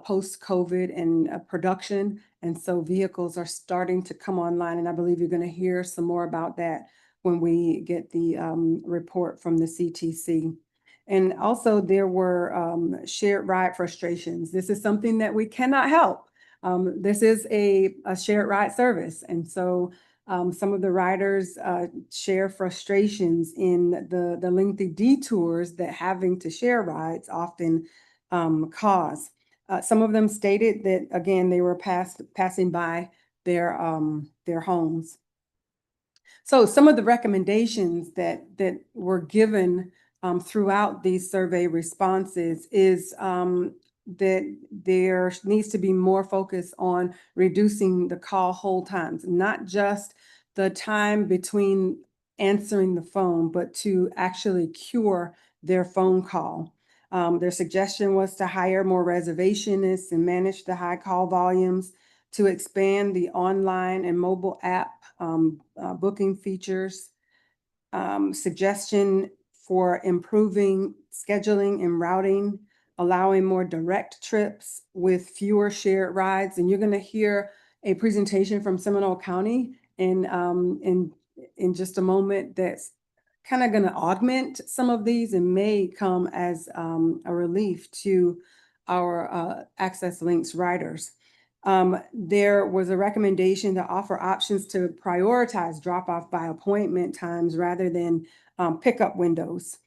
post-COVID and production. And so vehicles are starting to come online, and I believe you're going to hear some more about that when we get the report from the CTC. And also there were shared ride frustrations. This is something that we cannot help. This is a shared ride service. And so some of the riders share frustrations in the lengthy detours that having to share rides often cause. Some of them stated that, again, they were passing by their homes. So some of the recommendations that were given throughout these survey responses is that there needs to be more focus on reducing the call hold times, not just the time between answering the phone, but to actually cure their phone call. Their suggestion was to hire more reservationists and manage the high call volumes, to expand the online and mobile app booking features, suggestion for improving scheduling and routing, allowing more direct trips with fewer shared rides. And you're going to hear a presentation from Seminole County in just a moment that's kind of going to augment some of these and may come as a relief to our Access Links riders. There was a recommendation to offer options to prioritize drop-off by appointment times rather than pickup windows,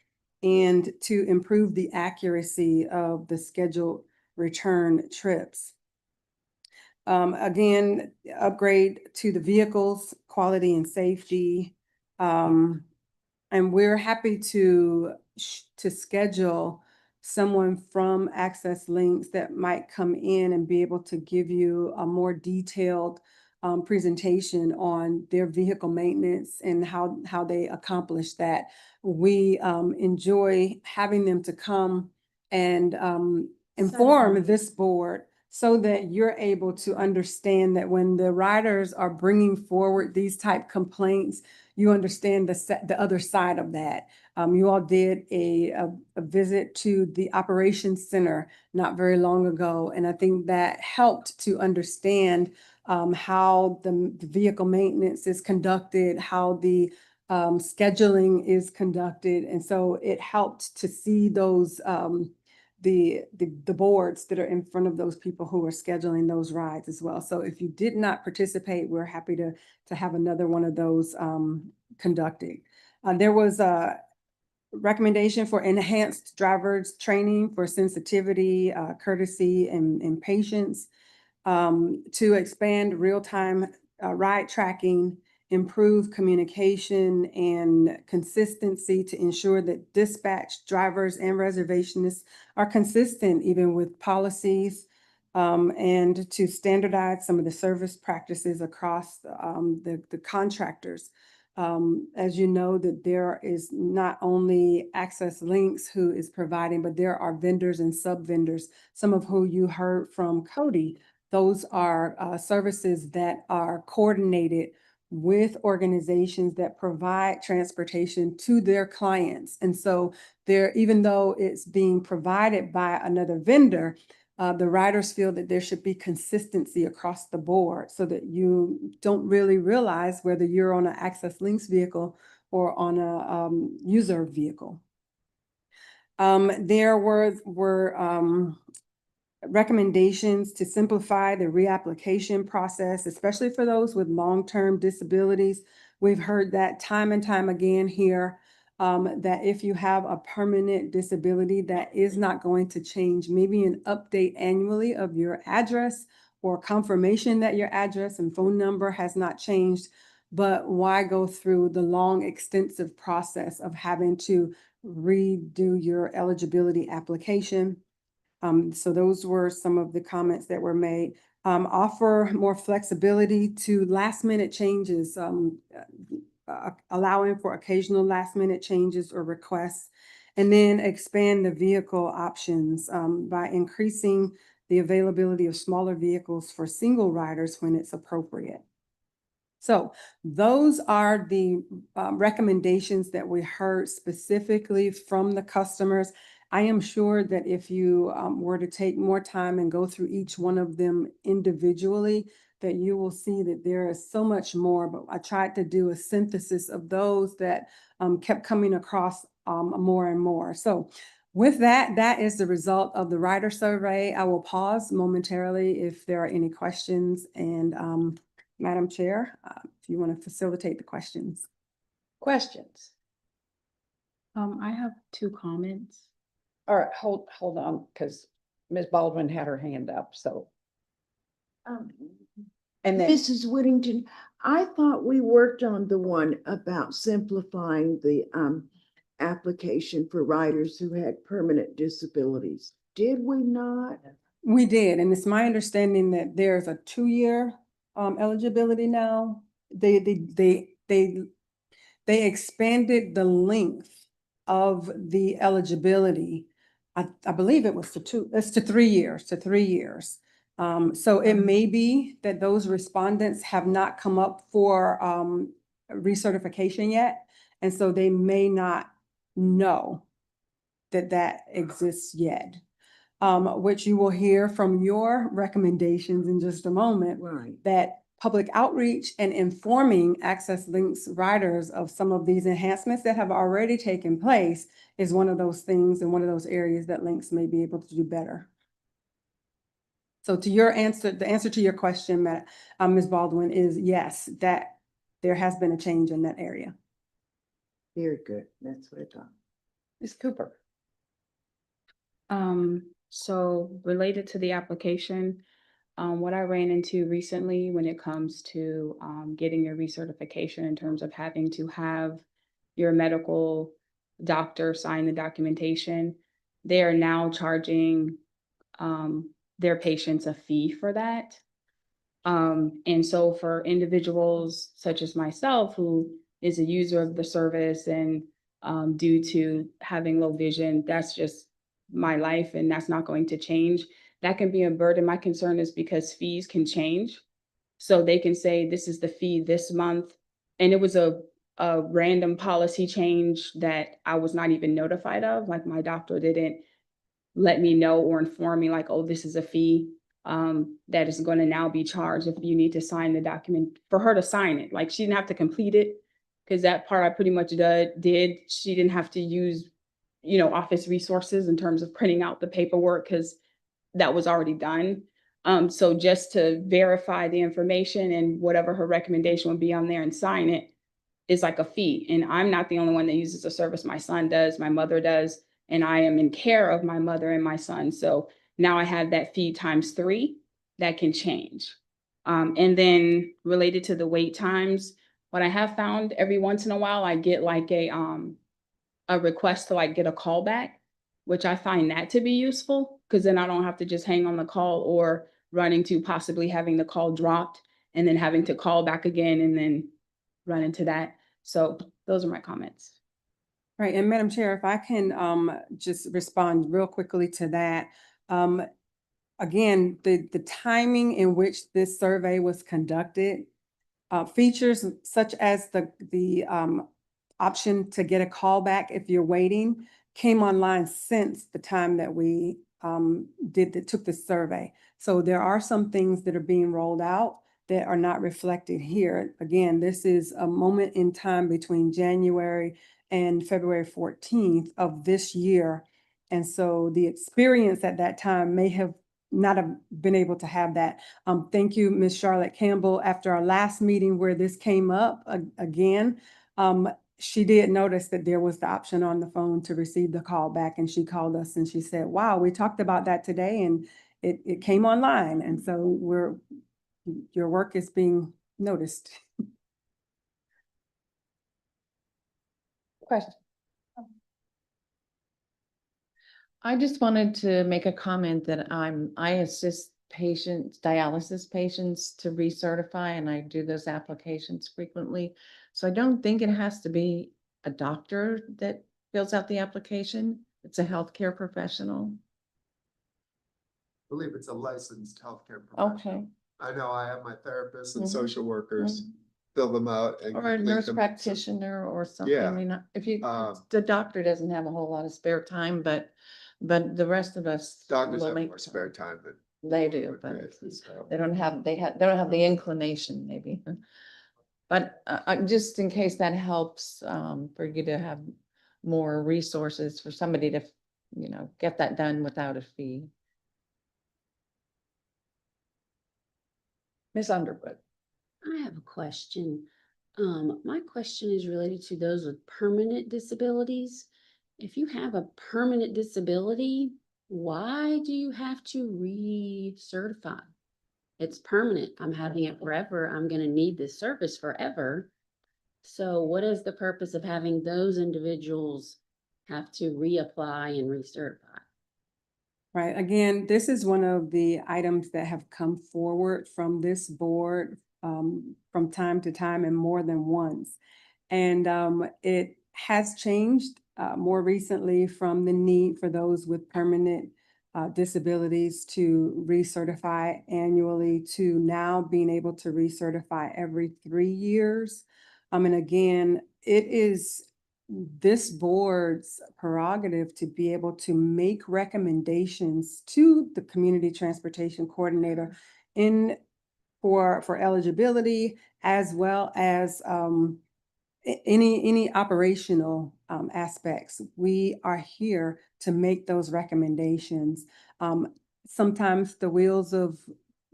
and to improve the accuracy of the scheduled return trips. Again, upgrade to the vehicles, quality and safety. And we're happy to schedule someone from Access Links that might come in and be able to give you a more detailed presentation on their vehicle maintenance and how they accomplish that. We enjoy having them to come and inform this board so that you're able to understand that when the riders are bringing forward these type complaints, you understand the other side of that. You all did a visit to the operations center not very long ago, and I think that helped to understand how the vehicle maintenance is conducted, how the scheduling is conducted. And so it helped to see those the boards that are in front of those people who are scheduling those rides as well. So if you did not participate, we're happy to have another one of those conducted. There was a recommendation for enhanced drivers training for sensitivity, courtesy, and patience, to expand real-time ride tracking, improve communication and consistency to ensure that dispatch drivers and reservationists are consistent even with policies, and to standardize some of the service practices across the contractors. As you know, that there is not only Access Links who is providing, but there are vendors and sub-vendors, some of who you heard from Cody. Those are services that are coordinated with organizations that provide transportation to their clients. And so there, even though it's being provided by another vendor, the riders feel that there should be consistency across the board so that you don't really realize whether you're on an Access Links vehicle or on a user vehicle. There were recommendations to simplify the reapplication process, especially for those with long-term disabilities. We've heard that time and time again here, that if you have a permanent disability, that is not going to change. Maybe an update annually of your address or confirmation that your address and phone number has not changed. But why go through the long, extensive process of having to redo your eligibility application? So those were some of the comments that were made. Offer more flexibility to last minute changes, allowing for occasional last minute changes or requests. And then expand the vehicle options by increasing the availability of smaller vehicles for single riders when it's appropriate. So those are the recommendations that we heard specifically from the customers. I am sure that if you were to take more time and go through each one of them individually, that you will see that there is so much more, but I tried to do a synthesis of those that kept coming across more and more. So with that, that is the result of the rider survey. I will pause momentarily if there are any questions, and Madam Chair, if you want to facilitate the questions. Questions? I have two comments. All right, hold on, because Ms. Baldwin had her hand up, so. And then, Mrs. Whittington, I thought we worked on the one about simplifying the application for riders who had permanent disabilities. Did we not? We did, and it's my understanding that there's a 2-year eligibility now. They expanded the length of the eligibility. I believe it was to 3 years, to 3 years. So it may be that those respondents have not come up for recertification yet, and so they may not know that that exists yet. Which you will hear from your recommendations in just a moment. Right. That public outreach and informing Access Links riders of some of these enhancements that have already taken place is one of those things and one of those areas that Links may be able to do better. So to your answer, the answer to your question, Ms. Baldwin, is yes, that there has been a change in that area. Very good. That's what I thought. Ms. Cooper. So related to the application, what I ran into recently when it comes to getting your recertification in terms of having to have your medical doctor sign the documentation, they are now charging their patients a fee for that. And so for individuals such as myself, who is a user of the service, and due to having low vision, that's just my life and that's not going to change. That can be a burden. My concern is because fees can change. So they can say, this is the fee this month. And it was a random policy change that I was not even notified of. Like, my doctor didn't let me know or inform me, like, oh, this is a fee that is going to now be charged if you need to sign the document, for her to sign it. Like, she didn't have to complete it, because that part I pretty much did. She didn't have to use, office resources in terms of printing out the paperwork, because that was already done. So just to verify the information and whatever her recommendation would be on there and sign it is like a fee. And I'm not the only one that uses the service. My son does, my mother does, and I am in care of my mother and my son. So now I have that fee times 3 that can change. And then related to the wait times, what I have found every once in a while, I get like a request to like get a call back, which I find that to be useful, because then I don't have to just hang on the call or run into possibly having the call dropped and then having to call back again and then run into that. So those are my comments. Right, and Madam Chair, if I can just respond real quickly to that. Again, the timing in which this survey was conducted, features such as the option to get a call back if you're waiting came online since the time that we took this survey. So there are some things that are being rolled out that are not reflected here. Again, this is a moment in time between January and February 14th of this year And so the experience at that time may have not have been able to have that. Thank you, Ms. Charlotte Campbell. After our last meeting where this came up again, she did notice that there was the option on the phone to receive the call back, and she called us and she said, wow, we talked about that today and it came online. And so your work is being noticed. Question. I just wanted to make a comment that I assist patients, dialysis patients to recertify, and I do those applications frequently. So I don't think it has to be a doctor that fills out the application. It's a healthcare professional. I believe it's a licensed healthcare Okay. professional. I know I have my therapists and Mhm. social workers fill them out and. Or a complete nurse them. practitioner or something. Yeah. I mean, if you, Um, the doctor doesn't have a whole lot of spare time, but the rest of us. Doctors will have make more spare time than. They do, but they don't have, they don't have the inclination maybe. But just in case that helps, for you to have more resources for somebody to, get that done without a fee. Ms. Underwood. I have a question. My question is related to those with permanent disabilities. If you have a permanent disability, why do you have to recertify? It's permanent. I'm having it forever. I'm gonna need this service forever. So what is the purpose of having those individuals have to reapply and recertify? Right. Again, this is one of the items that have come forward from this board from time to time and more than once. And it has changed more recently from the need for those with permanent disabilities to recertify annually to now being able to recertify every 3 years. And again, it is this board's prerogative to be able to make recommendations to the community transportation coordinator in for eligibility, as well as any operational aspects. We are here to make those recommendations. Sometimes the wheels of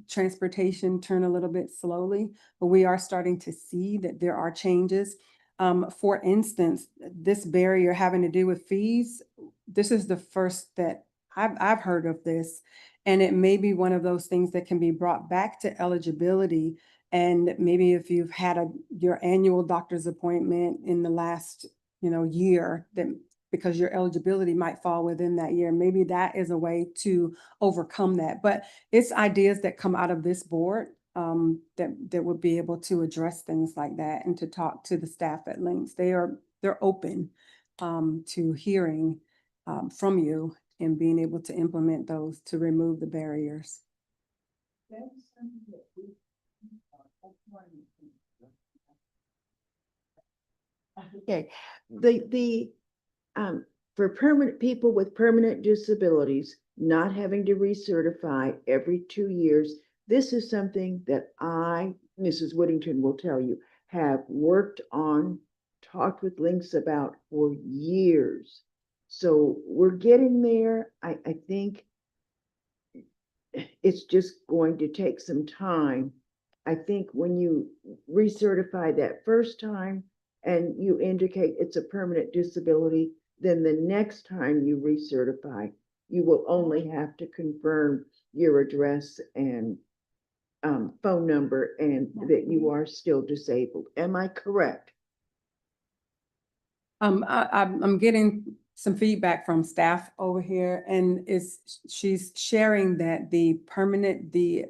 transportation turn a little bit slowly, but we are starting to see that there are changes. For instance, this barrier having to do with fees, this is the first that I've heard of this. And it may be one of those things that can be brought back to eligibility. And maybe if you've had your annual doctor's appointment in the last, year, that because your eligibility might fall within that year, maybe that is a way to overcome that. But it's ideas that come out of this board that would be able to address things like that and to talk to the staff at Lynx. They're open to hearing from you and being able to implement those to remove the barriers. Okay, for permanent people with permanent disabilities, not having to recertify every 2 years, this is something that I, Mrs. Whittington will tell you, have worked on, talked with Lynx about for years. So we're getting there. I think it's just going to take some time. I think when you recertify that first time and you indicate it's a permanent disability, then the next time you recertify, you will only have to confirm your address and phone number and that you are still disabled. Am I correct? I'm getting some feedback from staff over here, and she's sharing that the permanently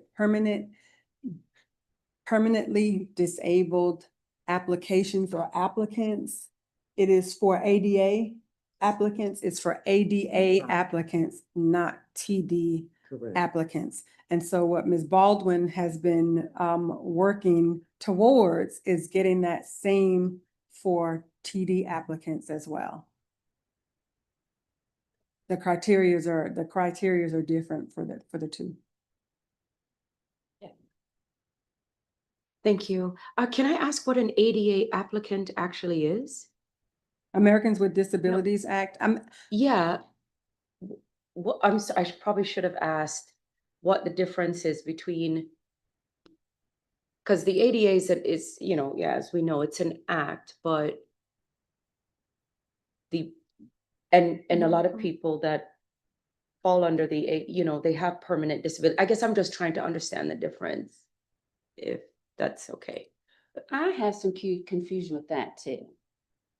disabled applications or applicants, it is for ADA applicants, it's for ADA applicants, not TD Correct. applicants. And so what Ms. Baldwin has been working towards is getting that same for TD applicants as well. The criterias are different for the two. Thank you. Can I ask what an ADA applicant actually is? Americans with Disabilities Act. Yeah, what, probably should have asked what the difference is between, because the ADA is, yeah, as we know, it's an act, but and a lot of people that fall under they have permanent disability. I guess I'm just trying to understand the difference, if that's okay. I have some confusion with that too.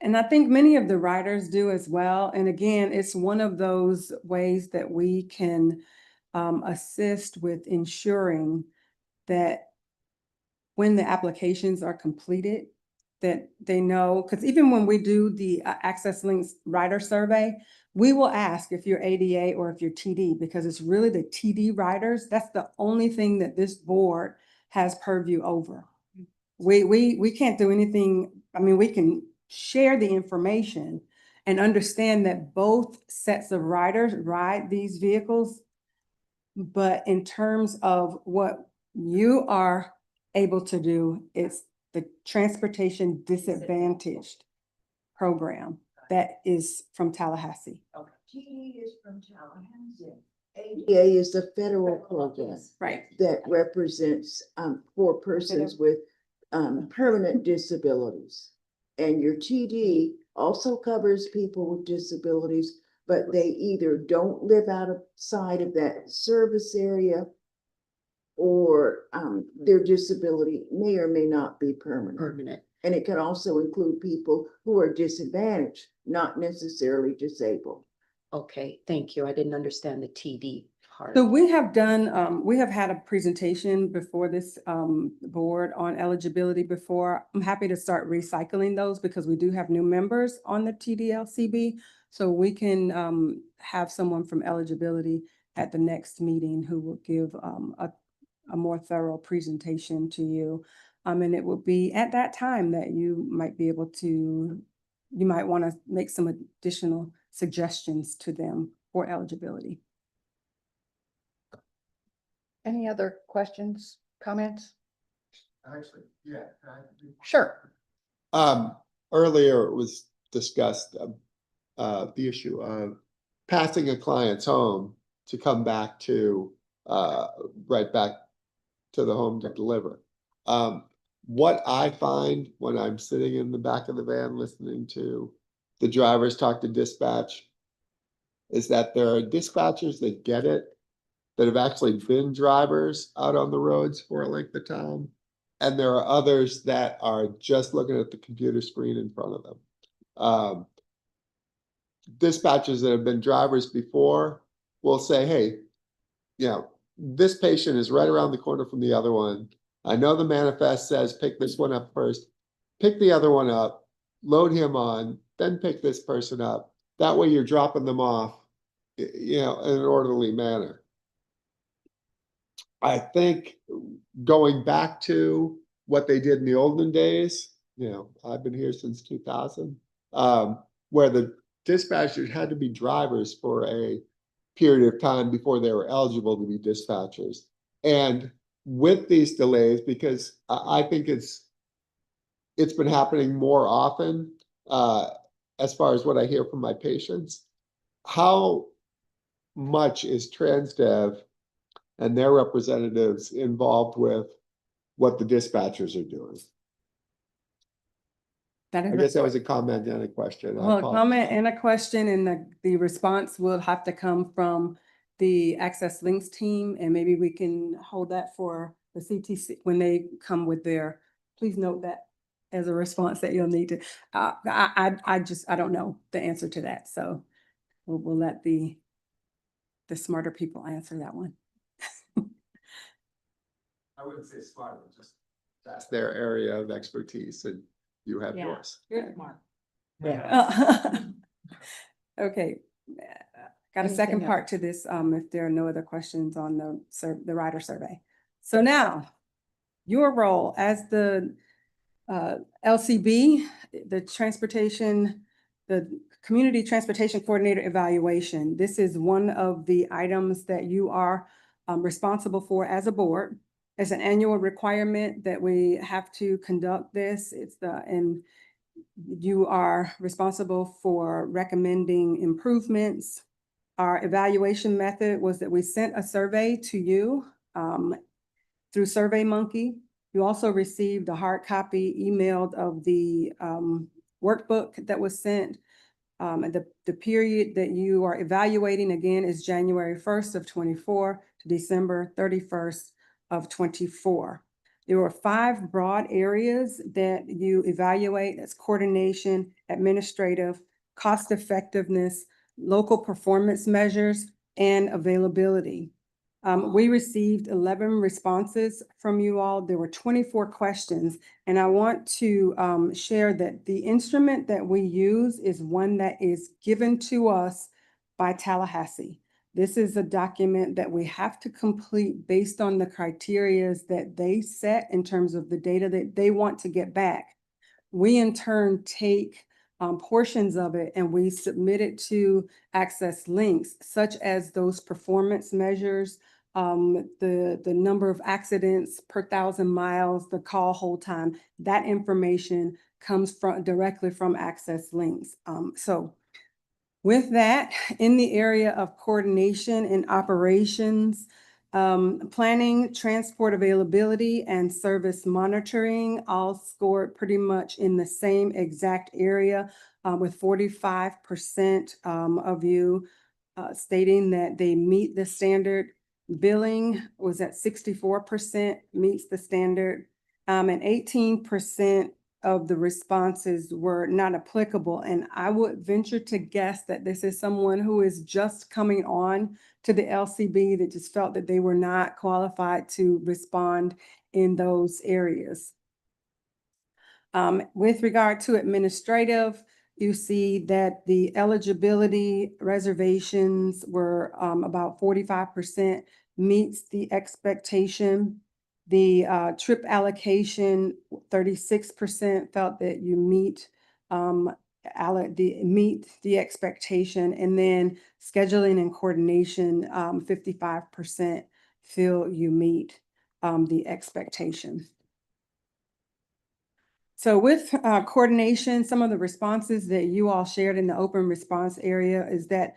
And I think many of the writers do as well. And again, it's one of those ways that we can assist with ensuring that when the applications are completed, that they know, because even when we do the Access Links writer survey, we will ask if you're ADA or if you're TD, because it's really the TD writers. That's the only thing that this board has purview over. We can't do anything. I mean, we can share the information and understand that both sets of riders ride these vehicles. But in terms of what you are able to do, it's the transportation disadvantaged program that is from Tallahassee. TD is from Tallahassee. ADA is the federal program. Right. That represents, for persons with, permanent disabilities. And your TD also covers people with disabilities, but they either don't live outside of that service area, or their disability may or may not be permanent. And it can also include people who are disadvantaged, not necessarily disabled. Okay, thank you. I didn't understand the TD part. So we have done, we have had a presentation before this board on eligibility before. I'm happy to start recycling those because we do have new members on the TDLCB. So we can have someone from eligibility at the next meeting who will give a more thorough presentation to you. And it will be at that time that you might be able to, you might want to make some additional suggestions to them for eligibility. Any other questions, comments? Actually, yeah. Sure. Earlier it was discussed, the issue of passing a client's home to come back to, right back to the home to deliver. What I find when I'm sitting in the back of the van listening to the drivers talk to dispatch is that there are dispatchers that get it, that have actually been drivers out on the roads for a length of time. And there are others that are just looking at the computer screen in front of them. Dispatchers that have been drivers before will say, hey, this patient is right around the corner from the other one. I know the manifest says pick this one up first, pick the other one up, load him on, then pick this person up. That way you're dropping them off, in an orderly manner. I think going back to what they did in the olden days, I've been here since 2000, where the dispatchers had to be drivers for a period of time before they were eligible to be dispatchers. And with these delays, because I think it's been happening more often, as far as what I hear from my patients, how much is TransDev and their representatives involved with what the dispatchers are doing? I guess that was a comment and a question. Well, a comment and a question, and the response will have to come from the Access Links team, and maybe we can hold that for the CTC when they come with their, please note that as a response that you'll need to, I don't know the answer to that. So we'll let the smarter people answer that one. I wouldn't say smart, just that's their area of expertise and you have yours. You're smart. Yeah. Okay. Got a second Anything part to this, if there are no other questions on the rider survey. So now, your role as the LCB, the Community Transportation Coordinator Evaluation. This is one of the items that you are responsible for as a board. It's an annual requirement that we have to conduct this. And you are responsible for recommending improvements Our evaluation method was that we sent a survey to you through SurveyMonkey. You also received a hard copy emailed of the workbook that was sent. The period that you are evaluating again is January 1st of 24 to December 31st of 24. There were 5 broad areas that you evaluate. That's coordination, administrative, cost effectiveness, local performance measures, and availability. We received 11 responses from you all. There were 24 questions, and I want to share that the instrument that we use is one that is given to us by Tallahassee. This is a document that we have to complete based on the criteria that they set in terms of the data that they want to get back. We in turn take portions of it and we submit it to Access Links, such as those performance measures, the number of accidents per 1,000 miles, the call hold time. That information comes directly from Access Links. So with that, in the area of coordination and operations, planning, transport availability, and service monitoring all scored pretty much in the same exact area, with 45% of you stating that they meet the standard. Billing was at 64% meets the standard, and 18% of the responses were not applicable. And I would venture to guess that this is someone who is just coming on to the LCB that just felt that they were not qualified to respond in those areas. With regard to administrative, you see that the eligibility reservations were about 45% meets the expectation. The trip allocation, 36% felt that you meet the expectation, and then scheduling and coordination, 55% feel you meet the expectation. So with coordination, some of the responses that you all shared in the open response area is that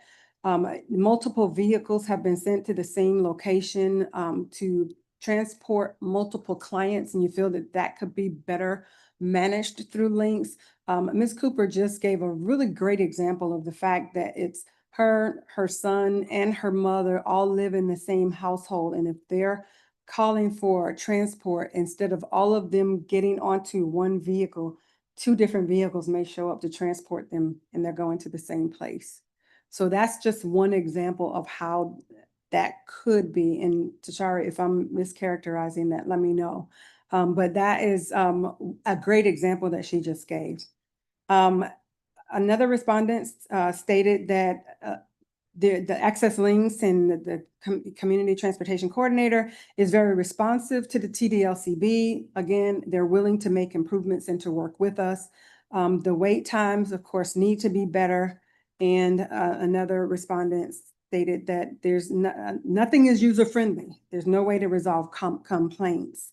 multiple vehicles have been sent to the same location to transport multiple clients, and you feel that that could be better managed through links. Ms. Cooper just gave a really great example of the fact that it's her son, and her mother all live in the same household, and if they're calling for transport, instead of all of them getting onto one vehicle, 2 different vehicles may show up to transport them, and they're going to the same place. So that's just one example of how that could be. And Tashara, if I'm mischaracterizing that, let me know. But that is a great example that she just gave. Another respondent stated that the Access Links and the Community Transportation Coordinator is very responsive to the TDLCB. Again, they're willing to make improvements and to work with us. The wait times, of course, need to be better. And another respondent stated that there's nothing is user-friendly. There's no way to resolve complaints.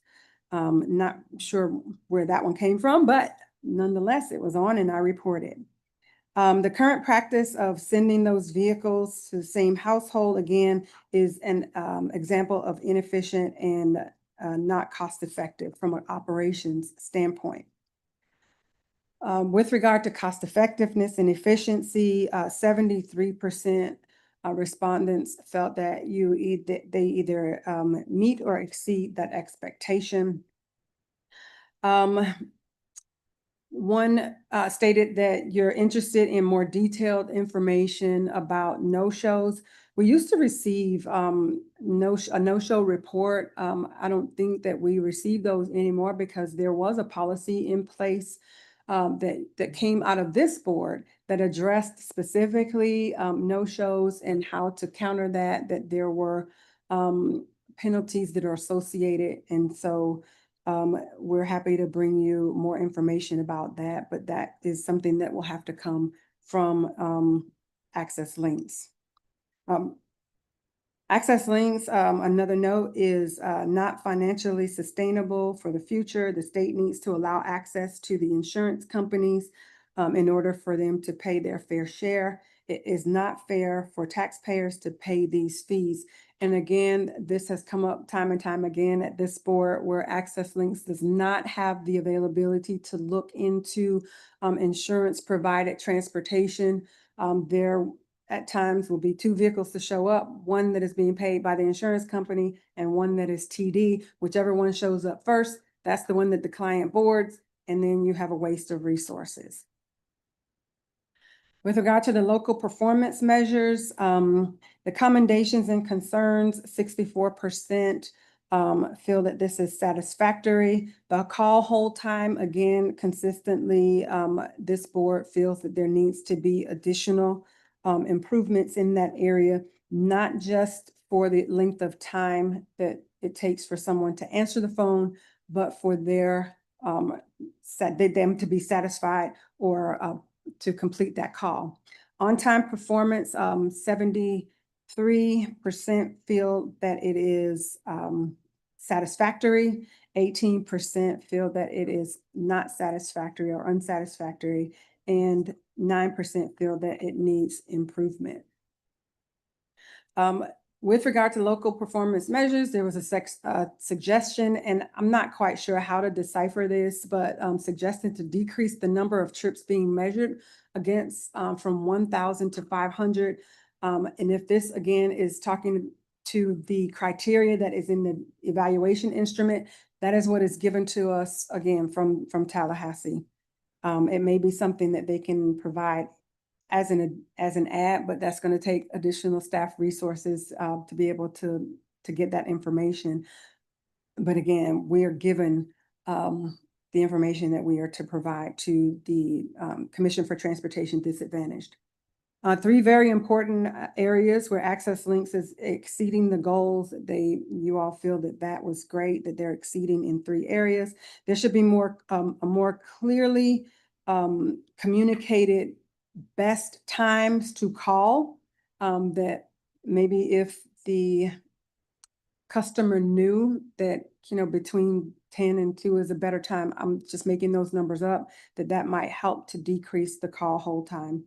Not sure where that one came from, but nonetheless, it was on and I reported. The current practice of sending those vehicles to the same household, again, is an example of inefficient and not cost-effective from an operations standpoint. With regard to cost effectiveness and efficiency, 73% respondents felt that they either meet or exceed that expectation. One stated that you're interested in more detailed information about no-shows. We used to receive a no-show report. I don't think that we receive those anymore because there was a policy in place that came out of this board that addressed specifically no-shows and how to counter that there were penalties that are associated. And so we're happy to bring you more information about that, but that is something that will have to come from Access Links. Access Links, another note, is not financially sustainable for the future. The state needs to allow access to the insurance companies in order for them to pay their fair share. It is not fair for taxpayers to pay these fees. And again, this has come up time and time again at this board where Access Links does not have the availability to look into insurance provided transportation. There at times will be two vehicles to show up, one that is being paid by the insurance company and one that is TD. Whichever one shows up first, that's the one that the client boards, and then you have a waste of resources. With regard to the local performance measures, the commendations and concerns, 64% feel that this is satisfactory. The call hold time, again, consistently, this board feels that there needs to be additional improvements in that area, not just for the length of time that it takes for someone to answer the phone, but for them to be satisfied or to complete that call. On-time performance, 73% feel that it is satisfactory. 18% feel that it is not satisfactory or unsatisfactory, and 9% feel that it needs improvement. With regard to local performance measures, there was a suggestion, and I'm not quite sure how to decipher this, but suggested to decrease the number of trips being measured against from 1,000 to 500. And if this again is talking to the criteria that is in the evaluation instrument, that is what is given to us again from Tallahassee. It may be something that they can provide as an ad, but that's going to take additional staff resources to be able to get that information. But again, we are given the information that we are to provide to the Commission for Transportation Disadvantaged. Three very important areas where Access Links is exceeding the goals. You all feel that was great, that they're exceeding in 3 areas. There should be a more clearly communicated best times to call, that maybe if the customer knew that, between 10 and 2 is a better time, I'm just making those numbers up, that might help to decrease the call hold time.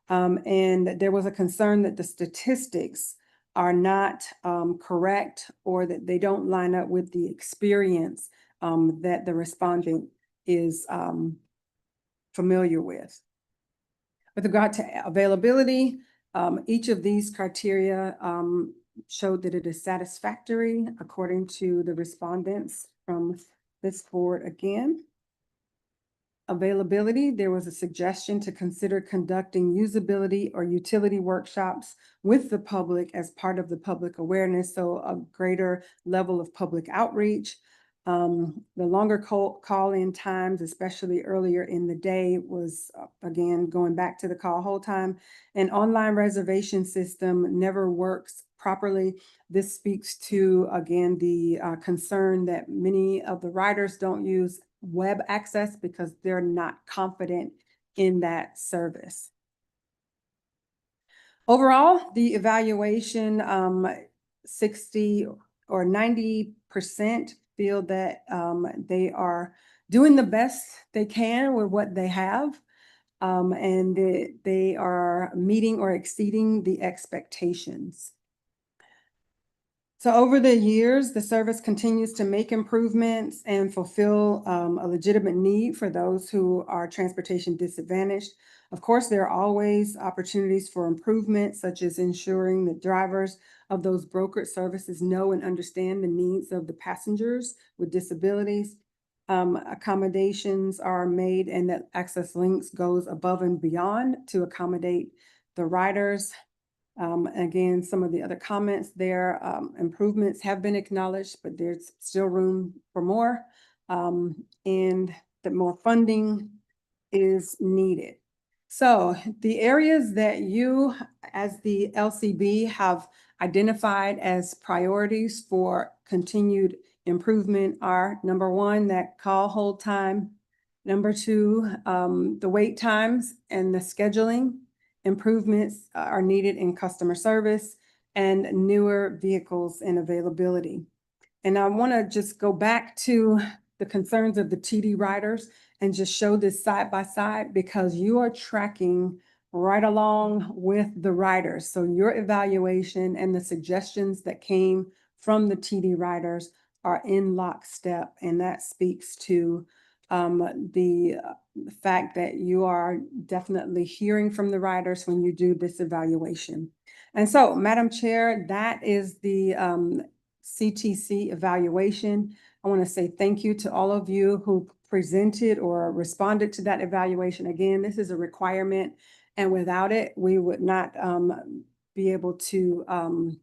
And there was a concern that the statistics are not correct, or that they don't line up with the experience that the respondent is familiar with. With regard to availability, each of these criteria showed that it is satisfactory according to the respondents from this board again. Availability, there was a suggestion to consider conducting usability or utility workshops with the public as part of the public awareness, so a greater level of public outreach. The longer call-in times, especially earlier in the day, was again going back to the call hold time. An online reservation system never works properly. This speaks to, again, the concern that many of the riders don't use web access because they're not confident in that service. Overall, the evaluation, 60 or 90% feel that they are doing the best they can with what they have, and that they are meeting or exceeding the expectations. So over the years, the service continues to make improvements and fulfill a legitimate need for those who are transportation disadvantaged. Of course, there are always opportunities for improvement, such as ensuring that drivers of those brokered services know and understand the needs of the passengers with disabilities. Accommodations are made, and that Access Links goes above and beyond to accommodate the riders. Again, some of the other comments there, improvements have been acknowledged, but there's still room for more, and that more funding is needed. So the areas that you, as the LCB, have identified as priorities for continued improvement are, number 1, that call hold time. Number 2, the wait times and the scheduling. Improvements are needed in customer service and newer vehicles and availability. And I want to just go back to the concerns of the TD riders and just show this side by side, because you are tracking right along with the riders. So your evaluation and the suggestions that came from the TD riders are in lockstep, and that speaks to the fact that you are definitely hearing from the riders when you do this evaluation. And so, Madam Chair, that is the CTC evaluation. I want to say thank you to all of you who presented or responded to that evaluation. Again, this is a requirement, and without it, we would not be able to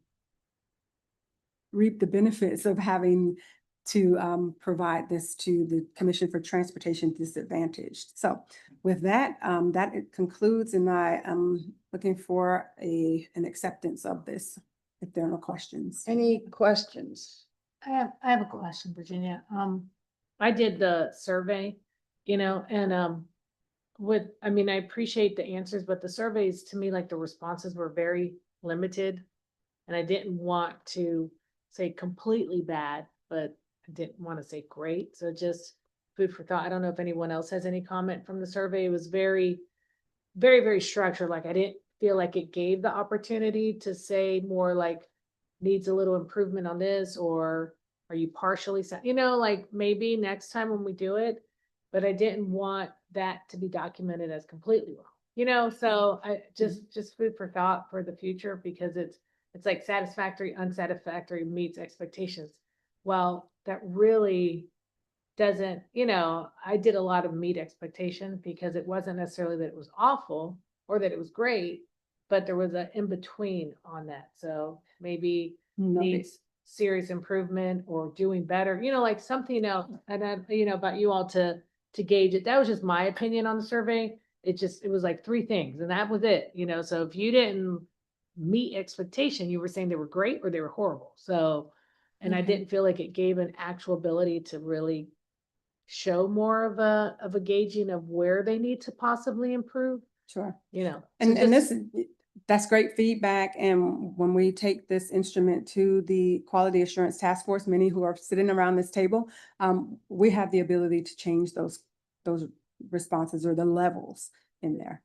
reap the benefits of having to provide this to the Commission for Transportation Disadvantaged. So with that, that it concludes, and I am looking for an acceptance of this, if there are no questions. Any questions? I have a question, Virginia. I did the survey, you know, and I mean, I appreciate the answers, but the surveys, to me, like the responses were very limited. And I didn't want to say completely bad, but I didn't want to say great. So just food for thought. I don't know if anyone else has any comment from the survey. It was very, very, very structured. Like I didn't feel like it gave the opportunity to say more like needs a little improvement on this, or are you partially, you know, like maybe next time when we do it, but I didn't want that to be documented as completely wrong, you know? So I just food for thought for the future, because it's like satisfactory, unsatisfactory, meets expectations. Well, that really doesn't, you know, I did a lot of meet expectation, because it wasn't necessarily that it was awful or that it was great, but there was an in between on that. So maybe needs serious improvement or doing better, you know, like something else. And then, you know, about you all to gauge it. That was just my opinion on the survey. It was like 3 things, and that was it, you know. So if you didn't meet expectation, you were saying they were great or they were horrible. So, and I didn't feel like it gave an actual ability to really show more of a gauging of where they need to possibly improve, Sure. you know. And that's great feedback. And when we take this instrument to the Quality Assurance Task Force, many who are sitting around this table, we have the ability to change those responses or the levels in there.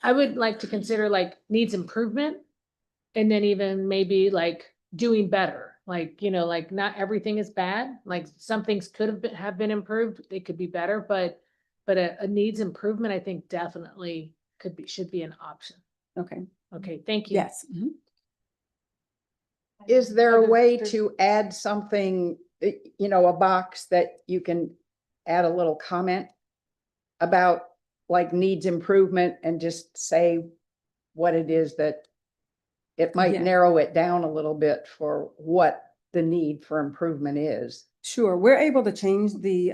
I would like to consider like needs improvement, and then even maybe like doing better. Like, you know, like not everything is bad. Like some things could have been improved. They could be better, but a needs improvement, I think definitely should be an option. Okay. Okay, thank you. Yes. Mhm. Is there a way to add something, you know, a box that you can add a little comment about, like needs improvement, and just say what it is that it might Yeah. narrow it down a little bit for what the need for improvement is? Sure. We're able to change the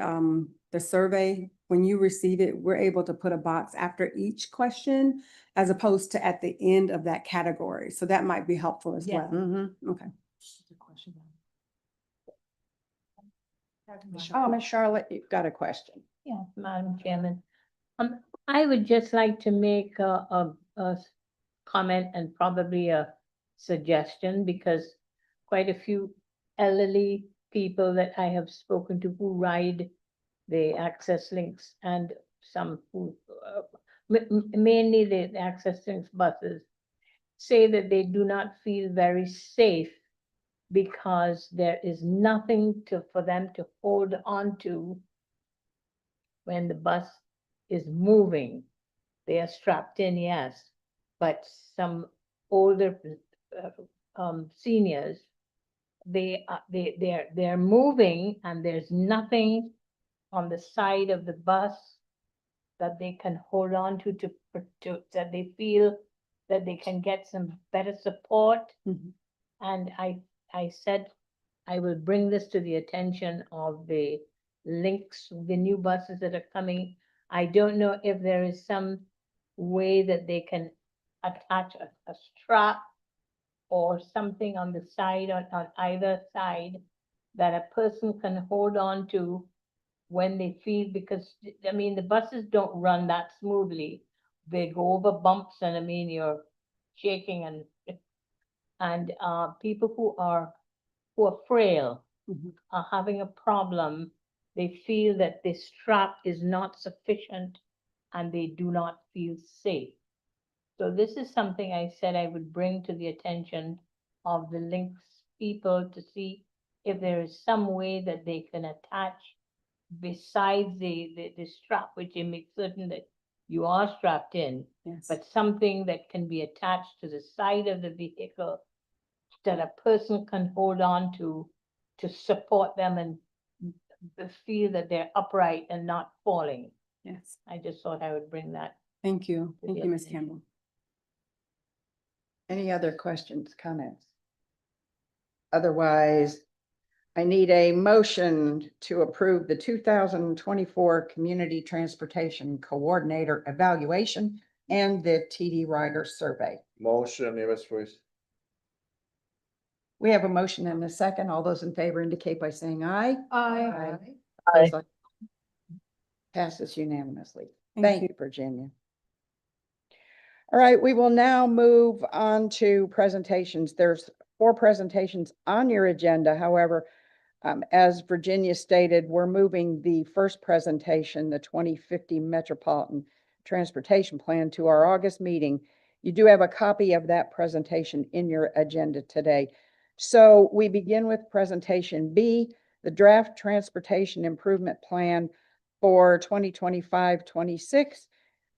survey. When you receive it, we're able to put a box after each question as opposed to at the end of that category. So that might be helpful as Yeah. well. Mhm. Okay. Oh, Miss Charlotte, you've got a question. Yeah, Madam Chairman. I would just like to make a comment and probably a suggestion, because quite a few elderly people that I have spoken to who ride the access links, and some who, mainly the access links buses, say that they do not feel very safe because there is nothing for them to hold on to when the bus is moving. They are strapped in, yes, but some older seniors, they're moving, and there's nothing on the side of the bus that they can hold on to that they feel that they can get some better support. Mhm. And I said I will bring this to the attention of the links, the new buses that are coming. I don't know if there is some way that they can attach a strap or something on the side, on either side, that a person can hold on to when they feel, because I mean, the buses don't run that smoothly. They go over bumps, and I mean, you're shaking, and people who are frail, are having a problem. They feel that the strap is not sufficient, and they do not feel safe. So this is something I said I would bring to the attention of the links people to see if there is some way that they can attach besides the strap, which they make certain that you are strapped in, Yes. but something that can be attached to the side of the vehicle that a person can hold on to support them and feel that they're upright and not falling. Yes. I just thought I would bring that. Thank you. To Thank the you, Ms. attention. Campbell. Any other questions, comments? Otherwise, I need a motion to approve the 2024 Community Transportation Coordinator Evaluation and the TD Rider Survey. Motion, Nieves, please. We have a motion and a second. All those in favor indicate by saying aye. Aye. Opposed, like- Passes unanimously. Thank you. you, Virginia. All right, we will now move on to presentations. There's 4 presentations on your agenda. However, as Virginia stated, we're moving the first presentation, the 2050 Metropolitan Transportation Plan, to our August meeting. You do have a copy of that presentation in your agenda today. So we begin with presentation B, the Draft Transportation Improvement Plan for 2025-26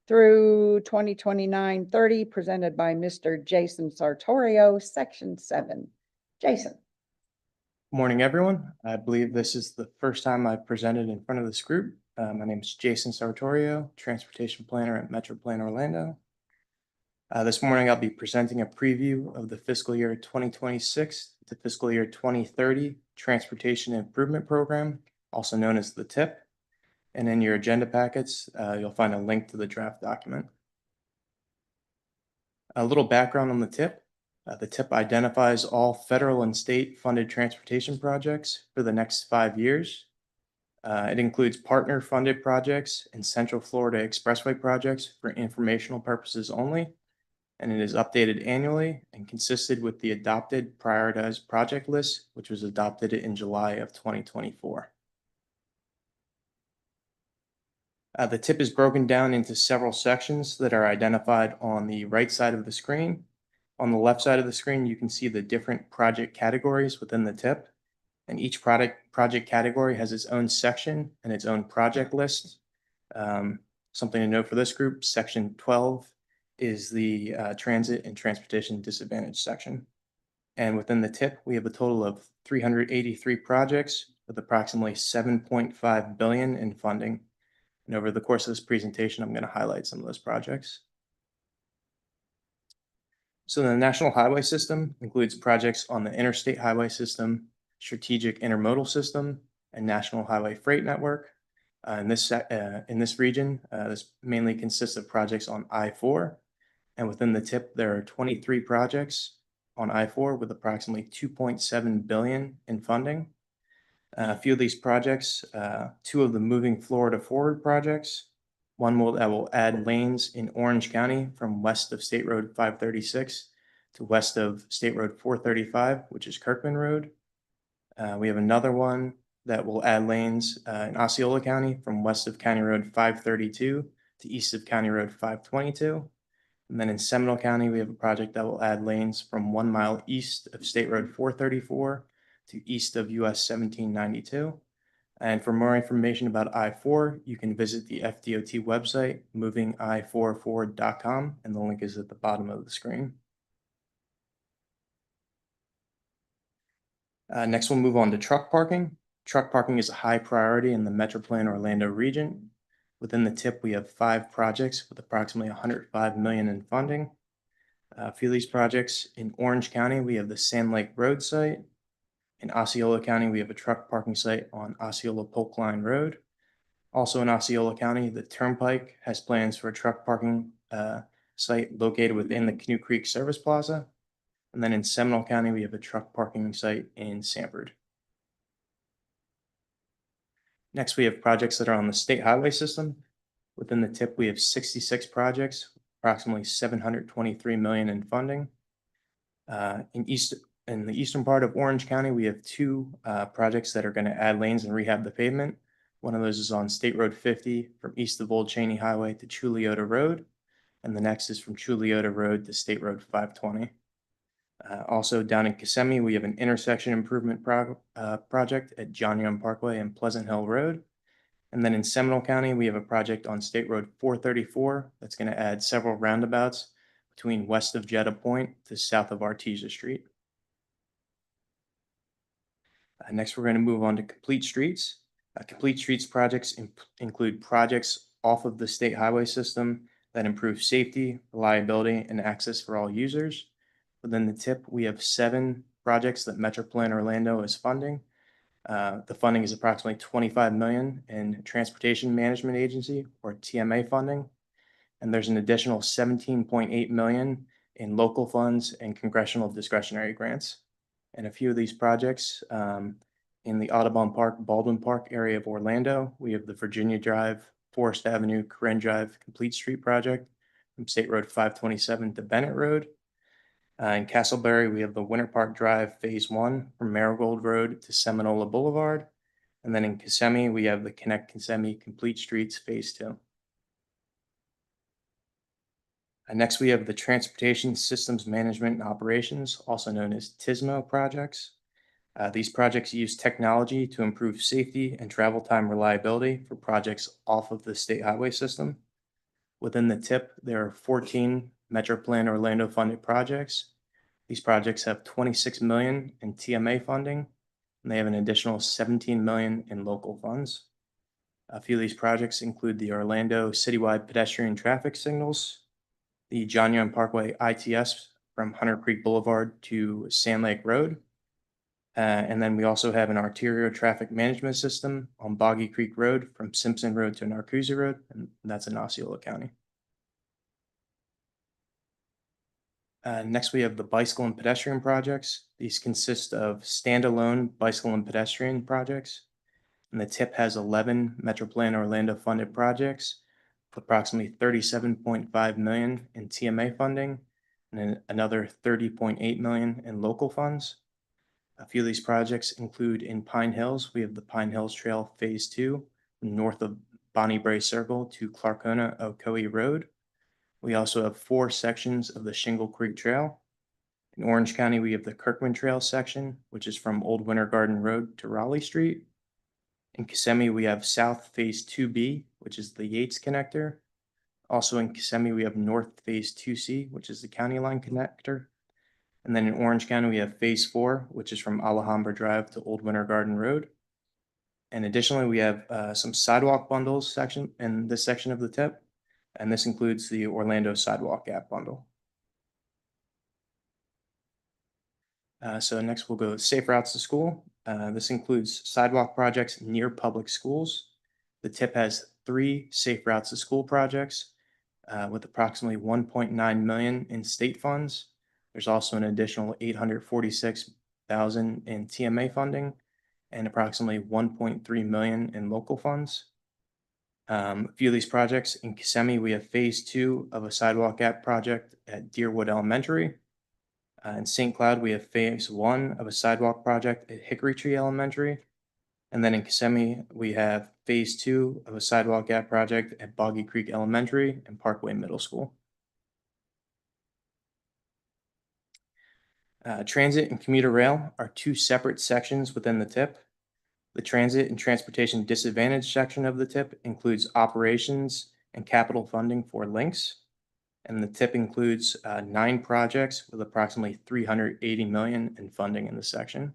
through 2029-30, presented by Mr. Jason Sartorio, Section 7. Jason. Morning, everyone. I believe this is the first time I've presented in front of this group. My name is Jason Sartorio, Transportation Planner at Metroplan Orlando. This morning, I'll be presenting a preview of the fiscal year 2026 to fiscal year 2030 Transportation Improvement Program, also known as the TIP. And in your agenda packets, you'll find a link to the draft document. A little background on the TIP. The TIP identifies all federal and state funded transportation projects for the next 5 years. It includes partner funded projects and Central Florida Expressway projects for informational purposes only. And it is updated annually and consisted with the adopted prioritized project list, which was adopted in July of 2024. The TIP is broken down into several sections that are identified on the right side of the screen. On the left side of the screen, you can see the different project categories within the TIP, and each project category has its own section and its own project list. Something to note for this group, Section 12 is the Transit and Transportation Disadvantage section. And within the TIP, we have a total of 383 projects with approximately $7.5 billion in funding. And over the course of this presentation, I'm going to highlight some of those projects. So the National Highway System includes projects on the Interstate Highway System, Strategic Intermodal System, and National Highway Freight Network. In this region, this mainly consists of projects on I-4. And within the TIP, there are 23 projects on I-4 with approximately $2.7 billion in funding. A few of these projects, 2 of the Moving Florida Forward projects. One that will add lanes in Orange County from west of State Road 536 to west of State Road 435, which is Kirkman Road. We have another one that will add lanes in Osceola County from west of County Road 532 to east of County Road 522. And then in Seminole County, we have a project that will add lanes from 1 mile east of State Road 434 to east of US 1792. And for more information about I-4, you can visit the FDOT website, movingi4forward.com, and the link is at the bottom of the screen. Next, we'll move on to truck parking. Truck parking is a high priority in the Metroplan Orlando region. Within the TIP, we have 5 projects with approximately $105 million in funding. A few of these projects in Orange County, we have the Sand Lake Road site. In Osceola County, we have a truck parking site on Osceola Polk Line Road. Also in Osceola County, the Turnpike has plans for a truck parking site located within the Canoe Creek Service Plaza. And then in Seminole County, we have a truck parking site in Sanford. Next, we have projects that are on the state highway system. Within the TIP, we have 66 projects, approximately $723 million in funding. In the eastern part of Orange County, we have 2 projects that are going to add lanes and rehab the pavement. One of those is on State Road 50 from east of Old Cheney Highway to Chuliota Road. and the next is from Chuliota Road to State Road 520. Also down in Kissimmee, we have an intersection improvement project at John Young Parkway and Pleasant Hill Road. And then in Seminole County, we have a project on State Road 434 that's going to add several roundabouts between west of Jetta Point to south of Artesia Street. Next, we're going to move on to complete streets. Complete streets projects include projects off of the state highway system that improve safety, reliability, and access for all users. Within the TIP, we have 7 projects that MetroPlan Orlando is funding. The funding is approximately $25 million in Transportation Management Agency or TMA funding. And there's an additional $17.8 million in local funds and congressional discretionary grants. And a few of these projects in the Audubon Park, Baldwin Park area of Orlando, we have the Virginia Drive, Forest Avenue, Corinne Drive Complete Street project from State Road 527 to Bennett Road. In Castleberry, we have the Winter Park Drive Phase 1 from Marigold Road to Seminola Boulevard. And then in Kissimmee, we have the Connect Kissimmee Complete Streets Phase 2. Next, we have the Transportation Systems Management and Operations, also known as TSMO projects. These projects use technology to improve safety and travel time reliability for projects off of the state highway system. Within the TIP, there are 14 MetroPlan Orlando funded projects. These projects have $26 million in TMA funding, and they have an additional $17 million in local funds. A few of these projects include the Orlando Citywide Pedestrian Traffic Signals, the John Young Parkway ITS from Hunter Creek Boulevard to Sand Lake Road. And then we also have an arterial traffic management system on Boggy Creek Road from Simpson Road to Narcoossee Road, and that's in Osceola County. Next, we have the bicycle and pedestrian projects. These consist of standalone bicycle and pedestrian projects. And the TIP has 11 MetroPlan Orlando funded projects, with approximately $37.5 million in TMA funding, and then another $30.8 million in local funds. A few of these projects include in Pine Hills, we have the Pine Hills Trail Phase 2, north of Bonnie Brae Circle to Clarkona Ocoee Road. We also have 4 sections of the Shingle Creek Trail. In Orange County, we have the Kirkman Trail section, which is from Old Winter Garden Road to Raleigh Street. In Kissimmee, we have South Phase 2B, which is the Yates Connector. Also in Kissimmee, we have North Phase 2C, which is the County Line Connector. And then in Orange County, we have Phase 4, which is from Alhambra Drive to Old Winter Garden Road. And additionally, we have some sidewalk bundles section in this section of the TIP. And this includes the Orlando Sidewalk Gap Bundle. So next we'll go Safe Routes to School. This includes sidewalk projects near public schools. The TIP has 3 Safe Routes to School projects with approximately $1.9 million in state funds. There's also an additional $846,000 in TMA funding and approximately $1.3 million in local funds. A few of these projects in Kissimmee, we have Phase 2 of a sidewalk gap project at Deerwood Elementary. In St. Cloud, we have Phase 1 of a sidewalk project at Hickory Tree Elementary. And then in Kissimmee, we have Phase 2 of a sidewalk gap project at Boggy Creek Elementary and Parkway Middle School. Transit and commuter rail are 2 separate sections within the TIP. The transit and transportation disadvantage section of the TIP includes operations and capital funding for links. And the TIP includes 9 projects with approximately $380 million in funding in this section.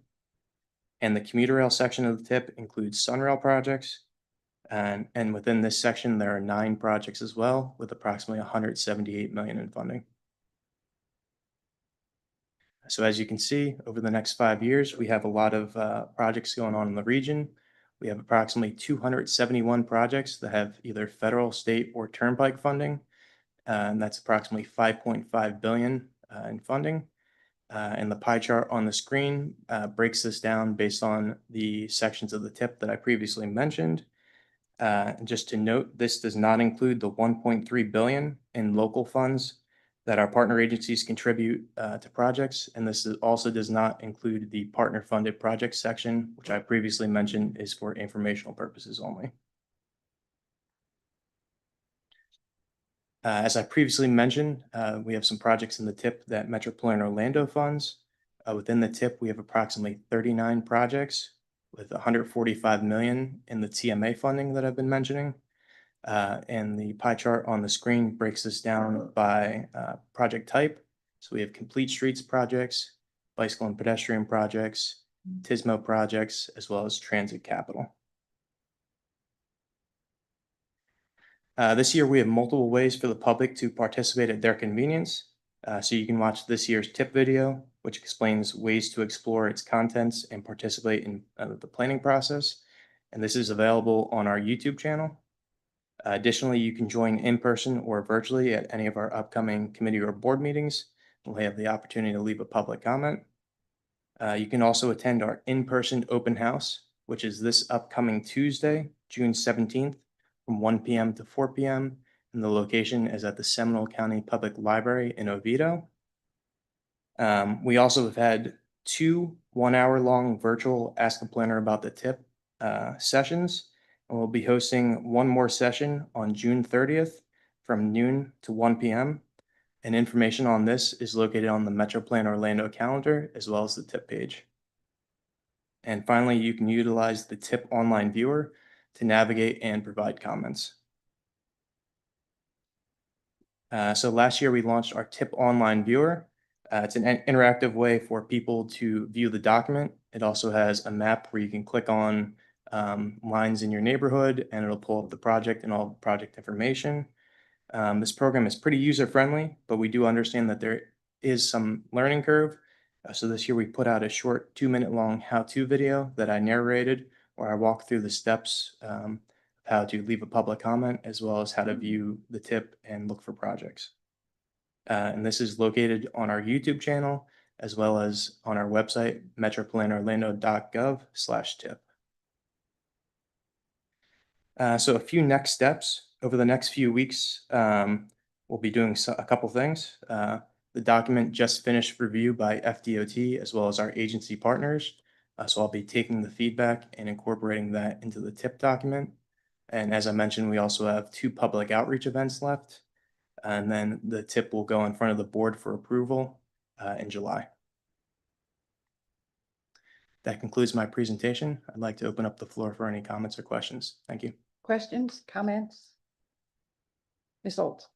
And the commuter rail section of the TIP includes Sunrail projects. And within this section, there are 9 projects as well with approximately $178 million in funding. So as you can see, over the next 5 years, we have a lot of projects going on in the region. We have approximately 271 projects that have either federal, state, or turnpike funding. And that's approximately $5.5 billion in funding. And the pie chart on the screen breaks this down based on the sections of the TIP that I previously mentioned. Just to note, this does not include the $1.3 billion in local funds that our partner agencies contribute to projects. And this also does not include the partner funded project section, which I previously mentioned is for informational purposes only. As I previously mentioned, we have some projects in the TIP that Metro Plan Orlando funds. Within the TIP, we have approximately 39 projects with 145 million in the TMA funding that I've been mentioning. And the pie chart on the screen breaks this down by project type. So we have complete streets projects, bicycle and pedestrian projects, TISMO projects, as well as transit capital. This year, we have multiple ways for the public to participate at their convenience. So you can watch this year's TIP video, which explains ways to explore its contents and participate in the planning process. And this is available on our YouTube channel. Additionally, you can join in person or virtually at any of our upcoming committee or board meetings. We'll have the opportunity to leave a public comment. You can also attend our in-person open house, which is this upcoming Tuesday, June 17th, from 1 p.m. to 4 p.m. And the location is at the Seminole County Public Library in Oviedo. We also have had 2 one-hour-long virtual Ask a Planner About the TIP sessions. And we'll be hosting one more session on June 30th from noon to 1 p.m. And information on this is located on the Metro Plan Orlando calendar, as well as the TIP page. And finally, you can utilize the TIP online viewer to navigate and provide comments. So last year we launched our TIP online viewer. It's an interactive way for people to view the document. It also has a map where you can click on lines in your neighborhood and it'll pull up the project and all the project information. This program is pretty user-friendly, but we do understand that there is some learning curve. So this year we put out a short 2-minute long how-to video that I narrated, where I walk through the steps of how to leave a public comment, as well as how to view the TIP and look for projects. And this is located on our YouTube channel, as well as on our website, metroplanorlando.gov/TIP. So a few next steps. Over the next few weeks, we'll be doing a couple things. The document just finished review by FDOT as well as our agency partners. So I'll be taking the feedback and incorporating that into the TIP document. And as I mentioned, we also have 2 public outreach events left. And then the TIP will go in front of the board for approval in July. That concludes my presentation. I'd like to open up the floor for any comments or questions. Thank you. Questions, comments? Ms. Olds?